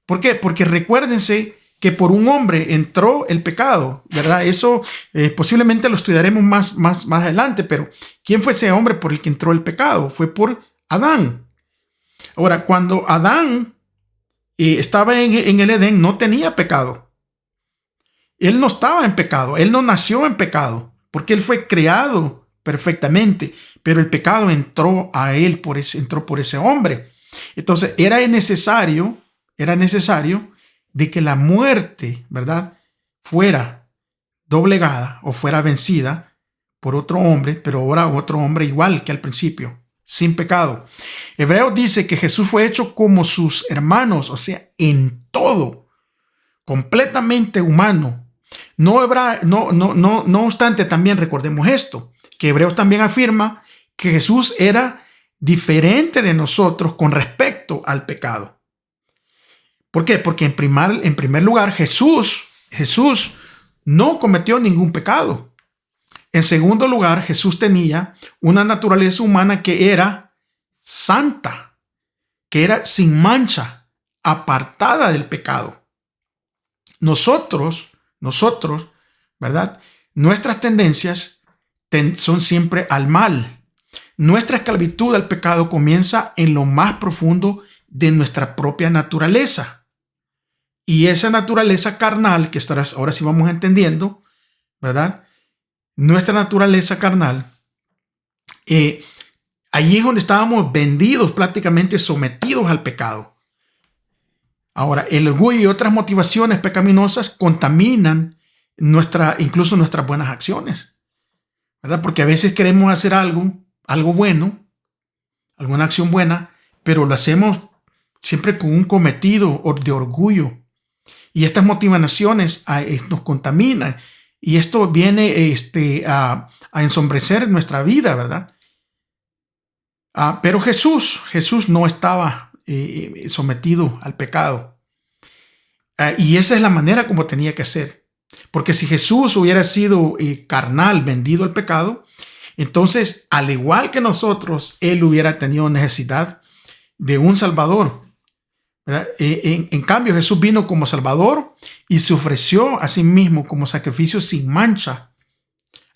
¿Por qué? Porque recuérdense que por un hombre entró el pecado, ¿verdad? Eso posiblemente lo estudiaremos más adelante, pero ¿quién fue ese hombre por el que entró el pecado? Fue por Adán. Ahora, cuando Adán estaba en el Edén, no tenía pecado. Él no estaba en pecado, él no nació en pecado, porque él fue creado perfectamente, pero el pecado entró a él, entró por ese hombre. Entonces, era necesario era necesario de que la muerte, ¿verdad?, fuera doblegada o fuera vencida por otro hombre, pero ahora otro hombre igual que al principio, sin pecado. Hebreos dice que Jesús fue hecho como sus hermanos, o sea, en todo, completamente humano. No obstante, también recordemos esto, que Hebreos también afirma que Jesús era diferente de nosotros con respecto al pecado. ¿Por qué? Porque en primer lugar, Jesús no cometió ningún pecado. En segundo lugar, Jesús tenía una naturaleza humana que era santa, que era sin mancha, apartada del pecado. Nosotros, ¿verdad? Nuestras tendencias son siempre al mal. Nuestra esclavitud al pecado comienza en lo más profundo de nuestra propia naturaleza. Y esa naturaleza carnal, que ahora sí vamos entendiendo, ¿verdad? Nuestra naturaleza carnal, allí es donde estábamos vendidos, prácticamente sometidos al pecado. Ahora, el orgullo y otras motivaciones pecaminosas contaminan incluso nuestras buenas acciones, ¿verdad? Porque a veces queremos hacer algo bueno, alguna acción buena, pero lo hacemos siempre con un cometido de orgullo. Y estas motivaciones nos contaminan. Y esto viene a ensombrecer nuestra vida, ¿verdad? Pero Jesús no estaba sometido al pecado. Y esa es la manera como tenía que ser. Porque si Jesús hubiera sido carnal, vendido al pecado, entonces, al igual que nosotros, Él hubiera tenido necesidad de un Salvador. En cambio, Jesús vino como Salvador y se ofreció a sí mismo como sacrificio sin mancha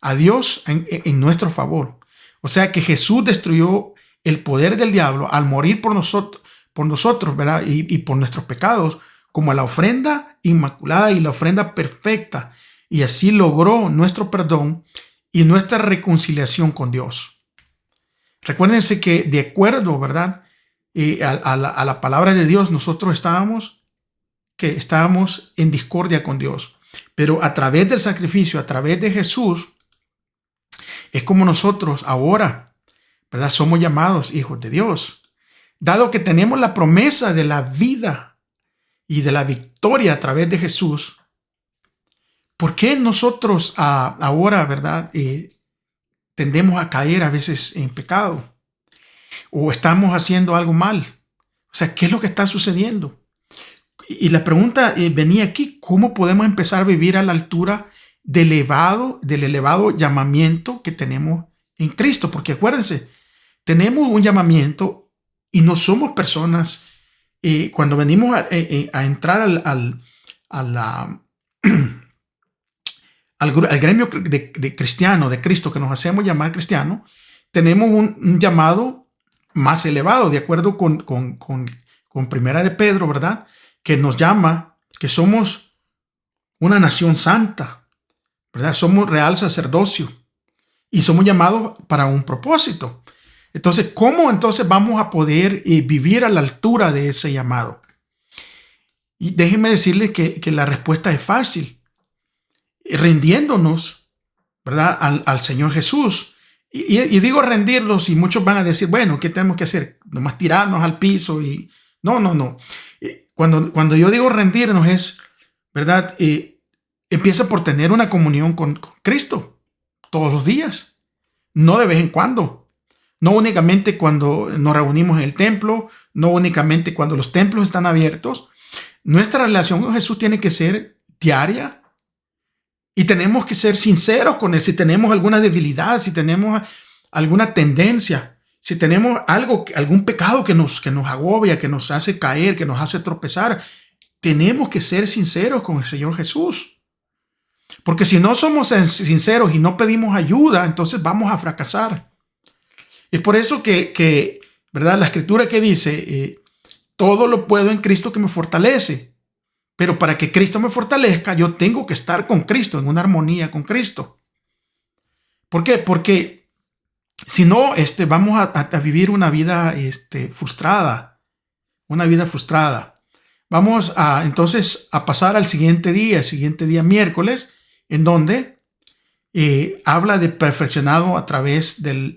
a Dios en nuestro favor. O sea que Jesús destruyó el poder del diablo al morir por nosotros, ¿verdad? Y por nuestros pecados, como la ofrenda inmaculada y la ofrenda perfecta. Y así logró nuestro perdón y nuestra reconciliación con Dios. Recuérdense que de acuerdo, ¿verdad?, a la palabra de Dios, nosotros estábamos en discordia con Dios. Pero a través del sacrificio, a través de Jesús, es como nosotros ahora, ¿verdad?, somos llamados hijos de Dios. Dado que tenemos la promesa de la vida y de la victoria a través de Jesús, ¿por qué nosotros ahora, ¿verdad?, tendemos a caer a veces en pecado? ¿O estamos haciendo algo mal? O sea, ¿qué es lo que está sucediendo? Y la pregunta venía aquí: ¿cómo podemos empezar a vivir a la altura del elevado llamamiento que tenemos en Cristo? Porque acuérdense, tenemos un llamamiento y no somos personas, cuando venimos a entrar al gremio de cristiano, de Cristo, que nos hacemos llamar cristiano, tenemos un llamado más elevado, de acuerdo con Primera de Pedro, ¿verdad?, que nos llama que somos una nación santa, ¿verdad? Somos real sacerdocio y somos llamados para un propósito. Entonces, ¿cómo entonces vamos a poder vivir a la altura de ese llamado? Y déjenme decirles que la respuesta es fácil: rindiéndonos, ¿verdad?, al Señor Jesús. Y digo rendirlos, y muchos van a decir, bueno, ¿qué tenemos que hacer? Nomás tirarnos al piso. Y no. Cuando yo digo rendirnos es, ¿verdad?, empieza por tener una comunión con Cristo todos los días, no de vez en cuando. No únicamente cuando nos reunimos en el templo, no únicamente cuando los templos están abiertos. Nuestra relación con Jesús tiene que ser diaria. Y tenemos que ser sinceros con Él. Si tenemos alguna debilidad, si tenemos alguna tendencia, si tenemos algún pecado que nos agobia, que nos hace caer, que nos hace tropezar, tenemos que ser sinceros con el Señor Jesús. Porque si no somos sinceros y no pedimos ayuda, entonces vamos a fracasar. Es por eso que ¿verdad?, la Escritura que dice, todo lo puedo en Cristo que me fortalece. Pero para que Cristo me fortalezca, yo tengo que estar con Cristo, en una armonía con Cristo. ¿Por qué? Porque si no, vamos a vivir una vida frustrada. Una vida frustrada. Vamos entonces a pasar al siguiente día, el siguiente día miércoles, en donde habla de perfeccionado a través de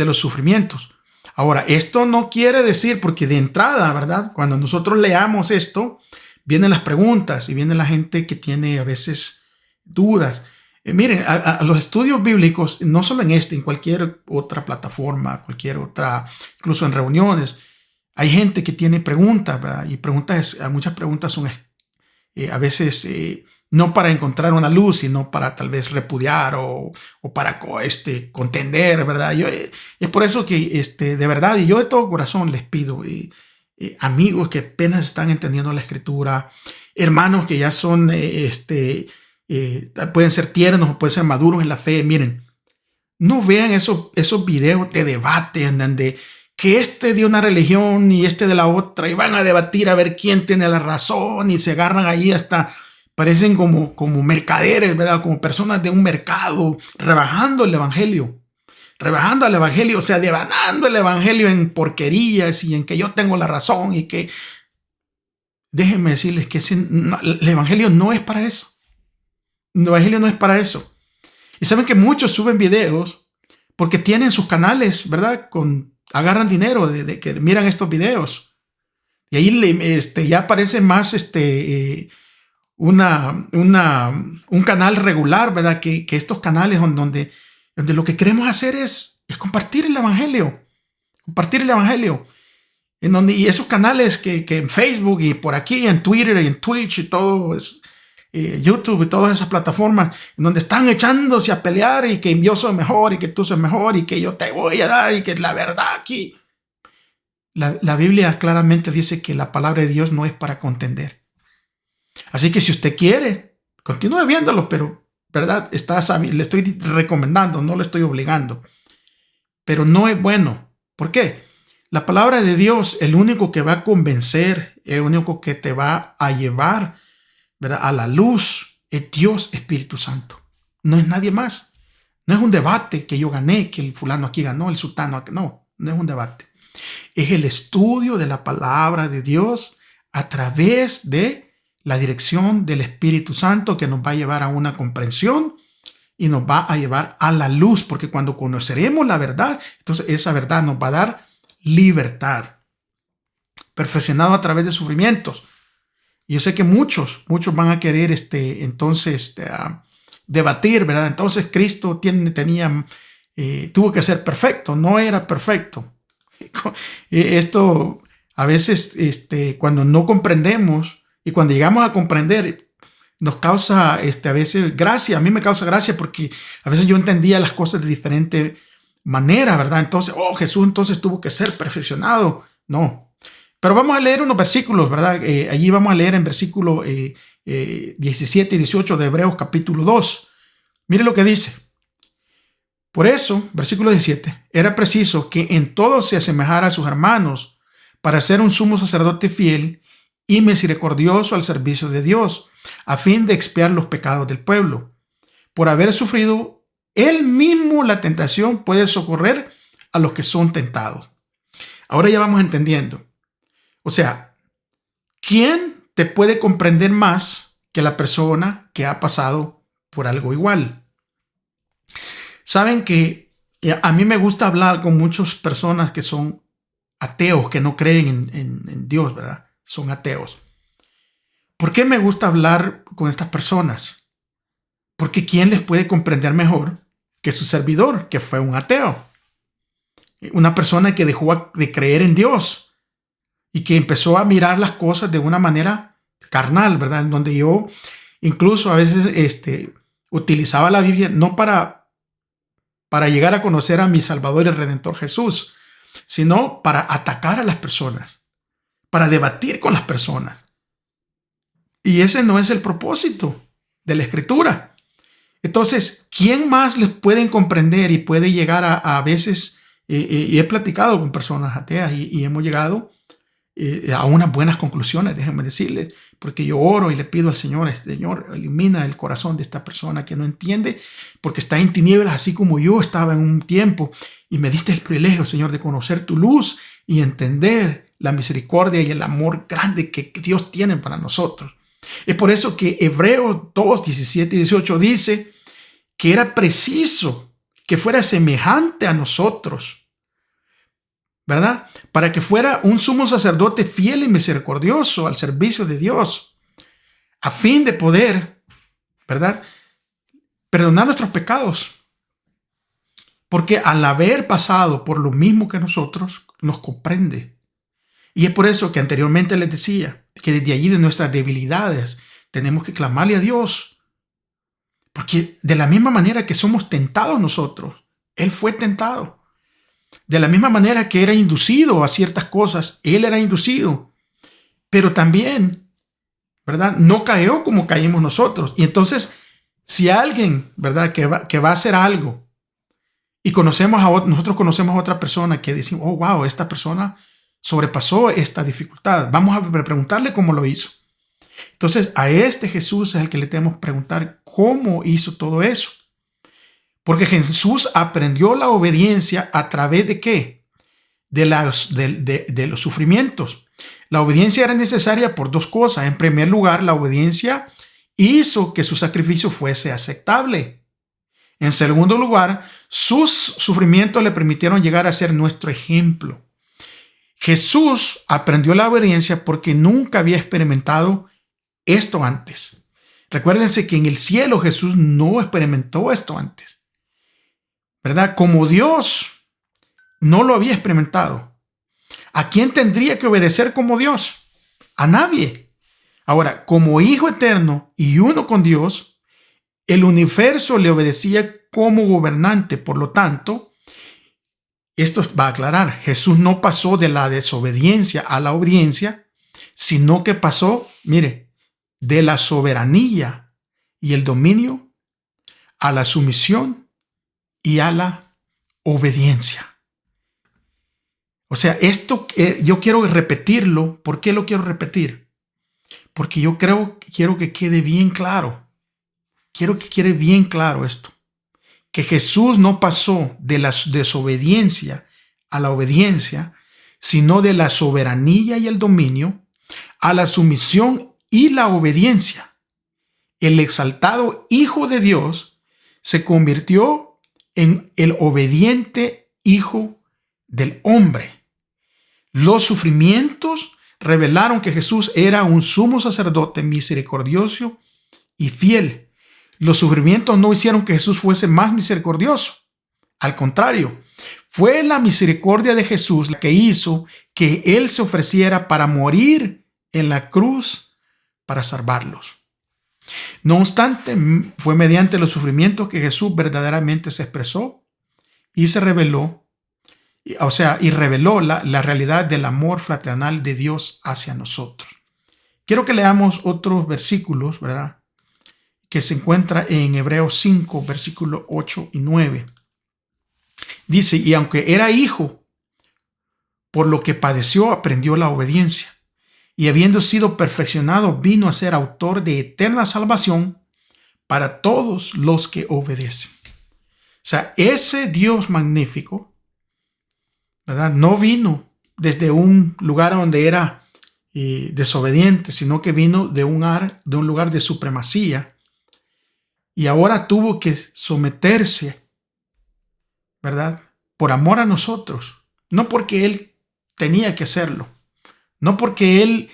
los sufrimientos. Ahora, esto no quiere decir, porque de entrada, ¿verdad? Cuando nosotros leamos esto, vienen las preguntas y viene la gente que tiene a veces dudas. Miren, a los estudios bíblicos, no solo en cualquier otra plataforma, cualquier otra, incluso en reuniones, hay gente que tiene preguntas, ¿verdad? Y muchas preguntas son a veces no para encontrar una luz, sino para tal vez repudiar o para contender, ¿verdad? Es por eso que de verdad, y yo de todo corazón les pido, amigos que apenas están entendiendo la Escritura, hermanos que ya son, pueden ser tiernos o pueden ser maduros en la fe, miren, no vean esos videos de debate en donde que de una religión y de la otra, y van a debatir a ver quién tiene la razón, y se agarran ahí hasta, parecen como mercaderes, ¿verdad? Como personas de un mercado, rebajando el evangelio, o sea, devanando el evangelio en porquerías y en que yo tengo la razón y que, déjenme decirles que el evangelio no es para eso. El evangelio no es para eso. Y saben que muchos suben videos porque tienen sus canales, ¿verdad? Agarran dinero de que miran estos videos. Y ahí ya aparece más un canal regular, ¿verdad? Que estos canales donde lo que queremos hacer es compartir el evangelio. Compartir el evangelio. Y esos canales que en Facebook y por aquí, en Twitter y en Twitch y todo, YouTube y todas esas plataformas, en donde están echándose a pelear y que yo soy mejor y que tú sos mejor y que yo te voy a dar y que la verdad aquí. La Biblia claramente dice que la palabra de Dios no es para contender. Así que si usted quiere, continúe viéndolo, pero, ¿verdad? Le estoy recomendando, no le estoy obligando. Pero no es bueno. ¿Por qué? La palabra de Dios, el único que va a convencer, el único que te va a llevar, ¿verdad?, a la luz, es Dios Espíritu Santo. No es nadie más. No es un debate que yo gané, que el fulano aquí ganó, el sultano aquí. No es un debate. Es el estudio de la palabra de Dios a través de la dirección del Espíritu Santo, que nos va a llevar a una comprensión y nos va a llevar a la luz, porque cuando conoceremos la verdad, entonces esa verdad nos va a dar libertad. Perfeccionado a través de sufrimientos. Yo sé que muchos van a querer debatir, ¿verdad? Entonces Cristo tuvo que ser perfecto, no era perfecto. Esto a veces cuando no comprendemos y cuando llegamos a comprender nos causa a veces gracia. A mí me causa gracia porque a veces yo entendía las cosas de diferente manera, ¿verdad? Entonces, Jesús entonces tuvo que ser perfeccionado. No. Pero vamos a leer unos versículos, ¿verdad? Allí vamos a leer en versículo 17 y 18 de Hebreos capítulo 2. Mire lo que dice. Por eso, versículo 17, era preciso que en todo se asemejara a sus hermanos para ser un sumo sacerdote fiel y misericordioso al servicio de Dios, a fin de expiar los pecados del pueblo. Por haber sufrido él mismo la tentación, puede socorrer a los que son tentados. Ahora ya vamos entendiendo. O sea, ¿quién te puede comprender más que la persona que ha pasado por algo igual? Saben que a mí me gusta hablar con muchas personas que son ateos, que no creen en Dios, ¿verdad? Son ateos. ¿Por qué me gusta hablar con estas personas? Porque ¿quién les puede comprender mejor que su servidor, que fue un ateo? Una persona que dejó de creer en Dios y que empezó a mirar las cosas de una manera carnal, ¿verdad? En donde yo incluso a veces utilizaba la Biblia no para llegar a conocer a mi Salvador y Redentor Jesús, sino para atacar a las personas, para debatir con las personas. Y ese no es el propósito de la Escritura. Entonces, ¿quién más les pueden comprender y puede llegar a veces, y he platicado con personas ateas y hemos llegado a unas buenas conclusiones, déjenme decirles, porque yo oro y le pido al Señor, Señor, ilumina el corazón de esta persona que no entiende, porque está en tinieblas, así como yo estaba en un tiempo, y me diste el privilegio, Señor, de conocer tu luz y entender la misericordia y el amor grande que Dios tiene para nosotros. Es por eso que Hebreos 2, 17 y 18 dice que era preciso que fuera semejante a nosotros, ¿verdad? Para que fuera un sumo sacerdote fiel y misericordioso al servicio de Dios, a fin de poder, ¿verdad?, perdonar nuestros pecados. Porque al haber pasado por lo mismo que nosotros, nos comprende. Y es por eso que anteriormente les decía que desde allí, de nuestras debilidades, tenemos que clamarle a Dios. Porque de la misma manera que somos tentados nosotros, Él fue tentado. De la misma manera que era inducido a ciertas cosas, Él era inducido. Pero también, ¿verdad?, no cayó como caímos nosotros. Y entonces, si alguien, ¿verdad?, que va a hacer algo, y nosotros conocemos a otra persona que decimos, oh, wow, esta persona sobrepasó esta dificultad. Vamos a preguntarle cómo lo hizo. Entonces, a este Jesús es el que le tenemos que preguntar cómo hizo todo eso. Porque Jesús aprendió la obediencia a través de ¿qué? De los sufrimientos. La obediencia era necesaria por dos cosas. En primer lugar, la obediencia hizo que su sacrificio fuese aceptable. En segundo lugar, sus sufrimientos le permitieron llegar a ser nuestro ejemplo. Jesús aprendió la obediencia porque nunca había experimentado esto antes. Recuérdense que en el cielo Jesús no experimentó esto antes, ¿verdad? Como Dios no lo había experimentado. ¿A quién tendría que obedecer como Dios? A nadie. Ahora, como Hijo eterno y uno con Dios, el universo le obedecía como gobernante. Por lo tanto, esto va a aclarar, Jesús no pasó de la desobediencia a la obediencia, sino que pasó, mire, de la soberanía y el dominio a la sumisión y a la obediencia. O sea, esto yo quiero repetirlo. ¿Por qué lo quiero repetir? Porque yo quiero que quede bien claro. Quiero que quede bien claro esto. Que Jesús no pasó de la desobediencia a la obediencia, sino de la soberanía y el dominio a la sumisión y la obediencia. El exaltado Hijo de Dios se convirtió en el obediente Hijo del hombre. Los sufrimientos revelaron que Jesús era un sumo sacerdote misericordioso y fiel. Los sufrimientos no hicieron que Jesús fuese más misericordioso. Al contrario, fue la misericordia de Jesús la que hizo que Él se ofreciera para morir en la cruz para salvarlos. No obstante, fue mediante los sufrimientos que Jesús verdaderamente se expresó y se reveló, y reveló la realidad del amor fraternal de Dios hacia nosotros. Quiero que leamos otros versículos, ¿verdad?, que se encuentra en Hebreos 5, versículos 8 y 9. Dice, y aunque era hijo, por lo que padeció, aprendió la obediencia. Y habiendo sido perfeccionado, vino a ser autor de eterna salvación para todos los que obedecen. O sea, ese Dios magnífico, ¿verdad?, no vino desde un lugar donde era desobediente, sino que vino de un lugar de supremacía. Y ahora tuvo que someterse, ¿verdad?, por amor a nosotros. No porque Él tenía que hacerlo. No porque Él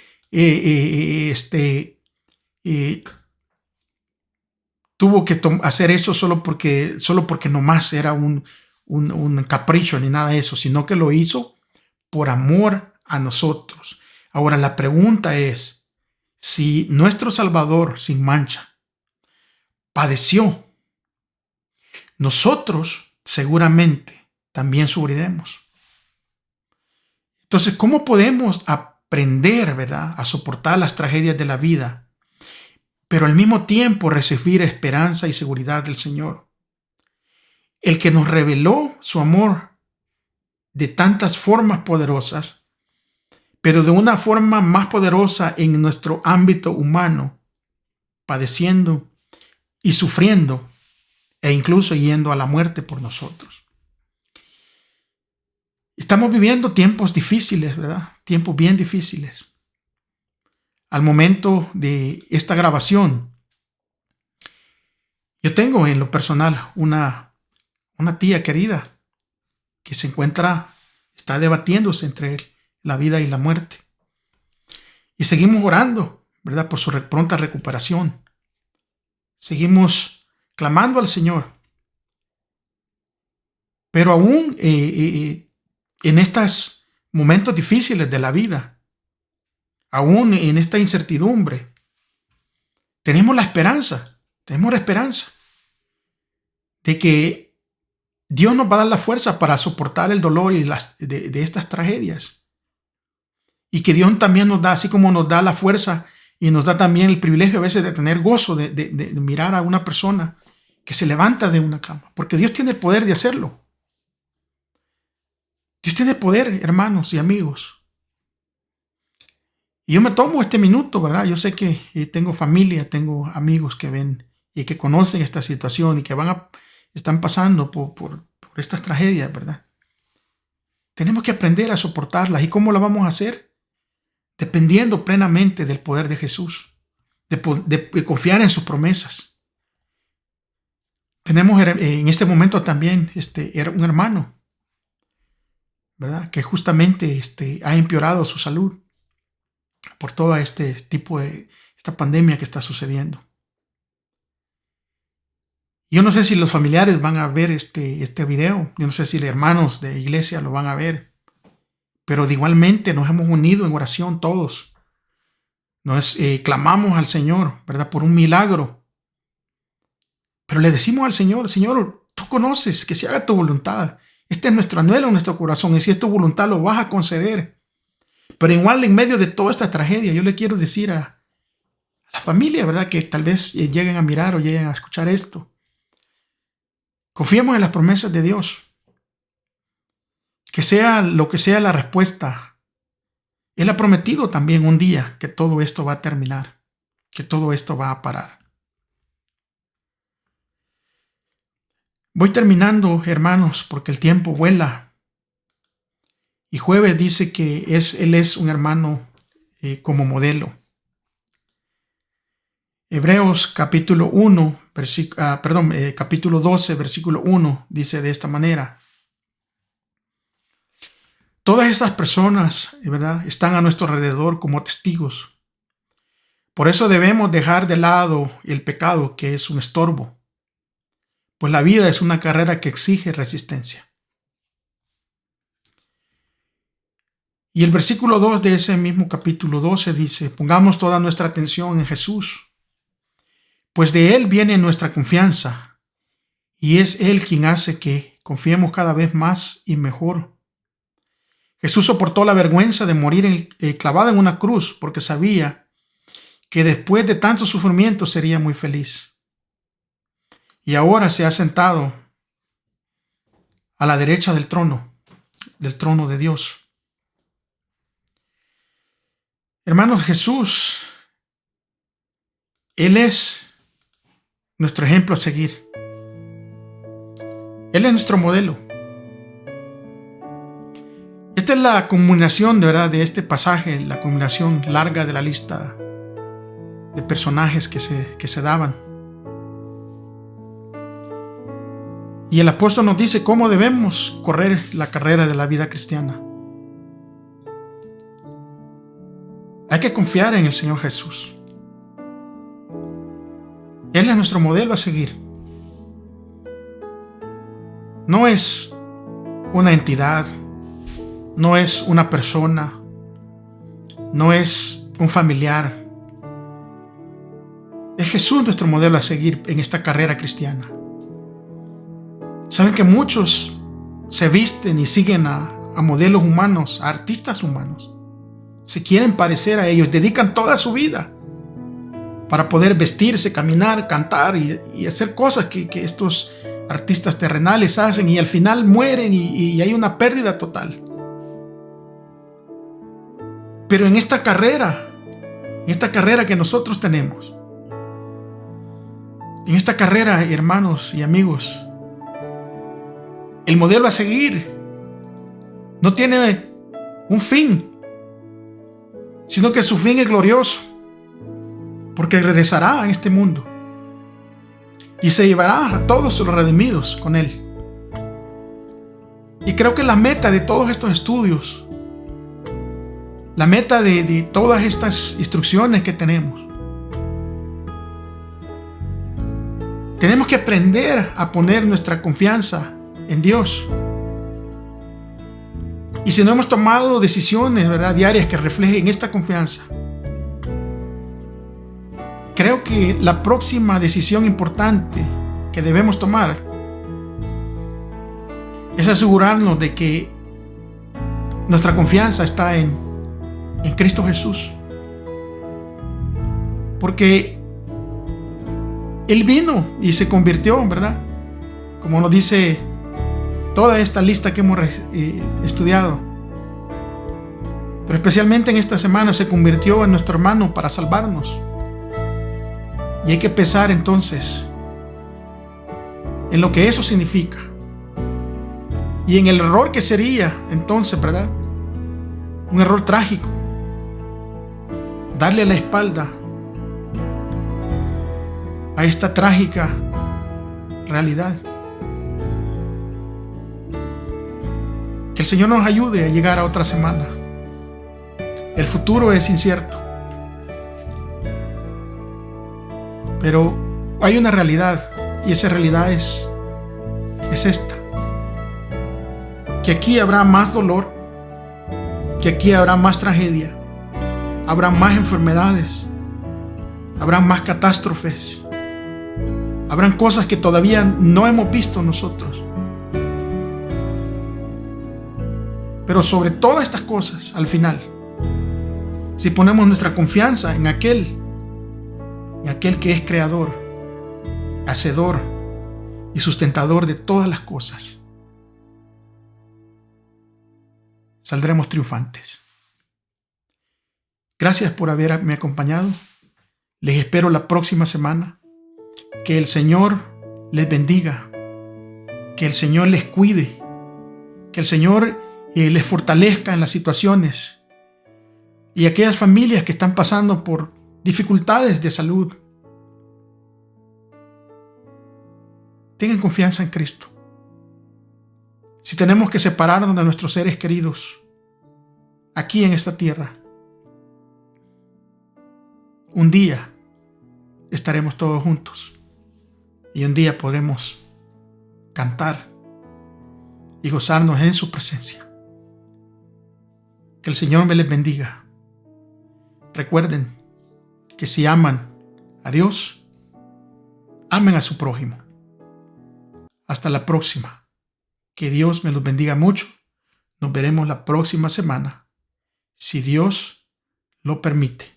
tuvo que hacer eso solo porque nomás era un capricho ni nada de eso, sino que lo hizo por amor a nosotros. Ahora la pregunta es, si nuestro Salvador sin mancha padeció, nosotros seguramente también sufriremos. Entonces, ¿cómo podemos aprender, ¿verdad?, a soportar las tragedias de la vida, pero al mismo tiempo recibir esperanza y seguridad del Señor? El que nos reveló su amor de tantas formas poderosas, pero de una forma más poderosa en nuestro ámbito humano, padeciendo y sufriendo e incluso yendo a la muerte por nosotros. Estamos viviendo tiempos difíciles, ¿verdad? tiempos bien difíciles. Al momento de esta grabación, yo tengo en lo personal una tía querida que está debatiéndose entre la vida y la muerte. Y seguimos orando, ¿verdad?, por su pronta recuperación. Seguimos clamando al Señor. Pero aún en estos momentos difíciles de la vida, aún en esta incertidumbre, tenemos la esperanza de que Dios nos va a dar la fuerza para soportar el dolor y de estas tragedias. Y que Dios también nos da, así como nos da la fuerza y nos da también el privilegio a veces de tener gozo de mirar a una persona que se levanta de una cama. Porque Dios tiene el poder de hacerlo. Dios tiene poder, hermanos y amigos. Y yo me tomo este minuto, ¿verdad? Yo sé que tengo familia, tengo amigos que ven y que conocen esta situación y que están pasando por estas tragedias, ¿verdad? Tenemos que aprender a soportarlas. ¿Y cómo lo vamos a hacer? Dependiendo plenamente del poder de Jesús, de confiar en sus promesas. Tenemos en este momento también un hermano, ¿verdad?, que justamente ha empeorado su salud por todo esta pandemia que está sucediendo. Yo no sé si los familiares van a ver este video, yo no sé si los hermanos de iglesia lo van a ver, pero igualmente nos hemos unido en oración todos. Clamamos al Señor, ¿verdad?, por un milagro. Pero le decimos al Señor: Señor, tú conoces, que se haga tu voluntad. Este es nuestro anhelo en nuestro corazón, y si es tu voluntad lo vas a conceder. Pero igual, en medio de toda esta tragedia, yo le quiero decir a la familia, ¿verdad?, que tal vez lleguen a mirar o lleguen a escuchar esto: confiemos en las promesas de Dios. Que sea lo que sea la respuesta, Él ha prometido también un día que todo esto va a terminar, que todo esto va a parar. Voy terminando, hermanos, porque el tiempo vuela. Y Jueves dice que él es un hermano como modelo. Hebreos capítulo 12, versículo 1 dice de esta manera: todas esas personas, ¿verdad?, están a nuestro alrededor como testigos. Por eso debemos dejar de lado el pecado, que es un estorbo, pues la vida es una carrera que exige resistencia. Y el versículo 2 de ese mismo capítulo 12 dice: pongamos toda nuestra atención en Jesús, pues de Él viene nuestra confianza, y es Él quien hace que confiemos cada vez más y mejor. Jesús soportó la vergüenza de morir clavado en una cruz, porque sabía que después de tanto sufrimiento sería muy feliz. Y ahora se ha sentado a la derecha del trono de Dios. Hermanos, Jesús, Él es nuestro ejemplo a seguir. Él es nuestro modelo. Esta es la culminación, de verdad, de este pasaje, la culminación larga de la lista de personajes que se daban. Y el apóstol nos dice cómo debemos correr la carrera de la vida cristiana. Hay que confiar en el Señor Jesús. Él es nuestro modelo a seguir. No es una entidad, no es una persona, no es un familiar. Es Jesús nuestro modelo a seguir en esta carrera cristiana. Saben que muchos se visten y siguen a modelos humanos, a artistas humanos. Se quieren parecer a ellos, dedican toda su vida para poder vestirse, caminar, cantar y hacer cosas que estos artistas terrenales hacen, y al final mueren y hay una pérdida total. Pero en esta carrera que nosotros tenemos, en esta carrera, hermanos y amigos, el modelo a seguir no tiene un fin, sino que su fin es glorioso, porque regresará a este mundo y se llevará a todos los redimidos con Él. Y creo que la meta de todos estos estudios, la meta de todas estas instrucciones que tenemos que aprender a poner nuestra confianza en Dios. Y si no hemos tomado decisiones, ¿verdad?, diarias que reflejen esta confianza, creo que la próxima decisión importante que debemos tomar es asegurarnos de que nuestra confianza está en Cristo Jesús. Porque Él vino y se convirtió, ¿verdad?, como nos dice toda esta lista que hemos estudiado. Pero especialmente en esta semana se convirtió en nuestro hermano para salvarnos. Y hay que pensar entonces en lo que eso significa. Y en el error que sería entonces, ¿verdad?, un error trágico, darle la espalda a esta trágica realidad. Que el Señor nos ayude a llegar a otra semana. El futuro es incierto, pero hay una realidad, y esa realidad es esta: que aquí habrá más dolor, que aquí habrá más tragedia, habrá más enfermedades, habrá más catástrofes, habrán cosas que todavía no hemos visto nosotros. Pero sobre todas estas cosas, al final, si ponemos nuestra confianza en aquel que es creador, hacedor y sustentador de todas las cosas, saldremos triunfantes. Gracias por haberme acompañado. Les espero la próxima semana. Que el Señor les bendiga, que el Señor les cuide, que el Señor les fortalezca en las situaciones, y aquellas familias que están pasando por dificultades de salud, tengan confianza en Cristo. Si tenemos que separarnos de nuestros seres queridos aquí en esta tierra, un día estaremos todos juntos. Y un día podremos cantar y gozarnos en su presencia. Que el Señor me les bendiga. Recuerden que si aman a Dios, amen a su prójimo. Hasta la próxima. Que Dios me los bendiga mucho. Nos veremos la próxima semana, si Dios lo permite.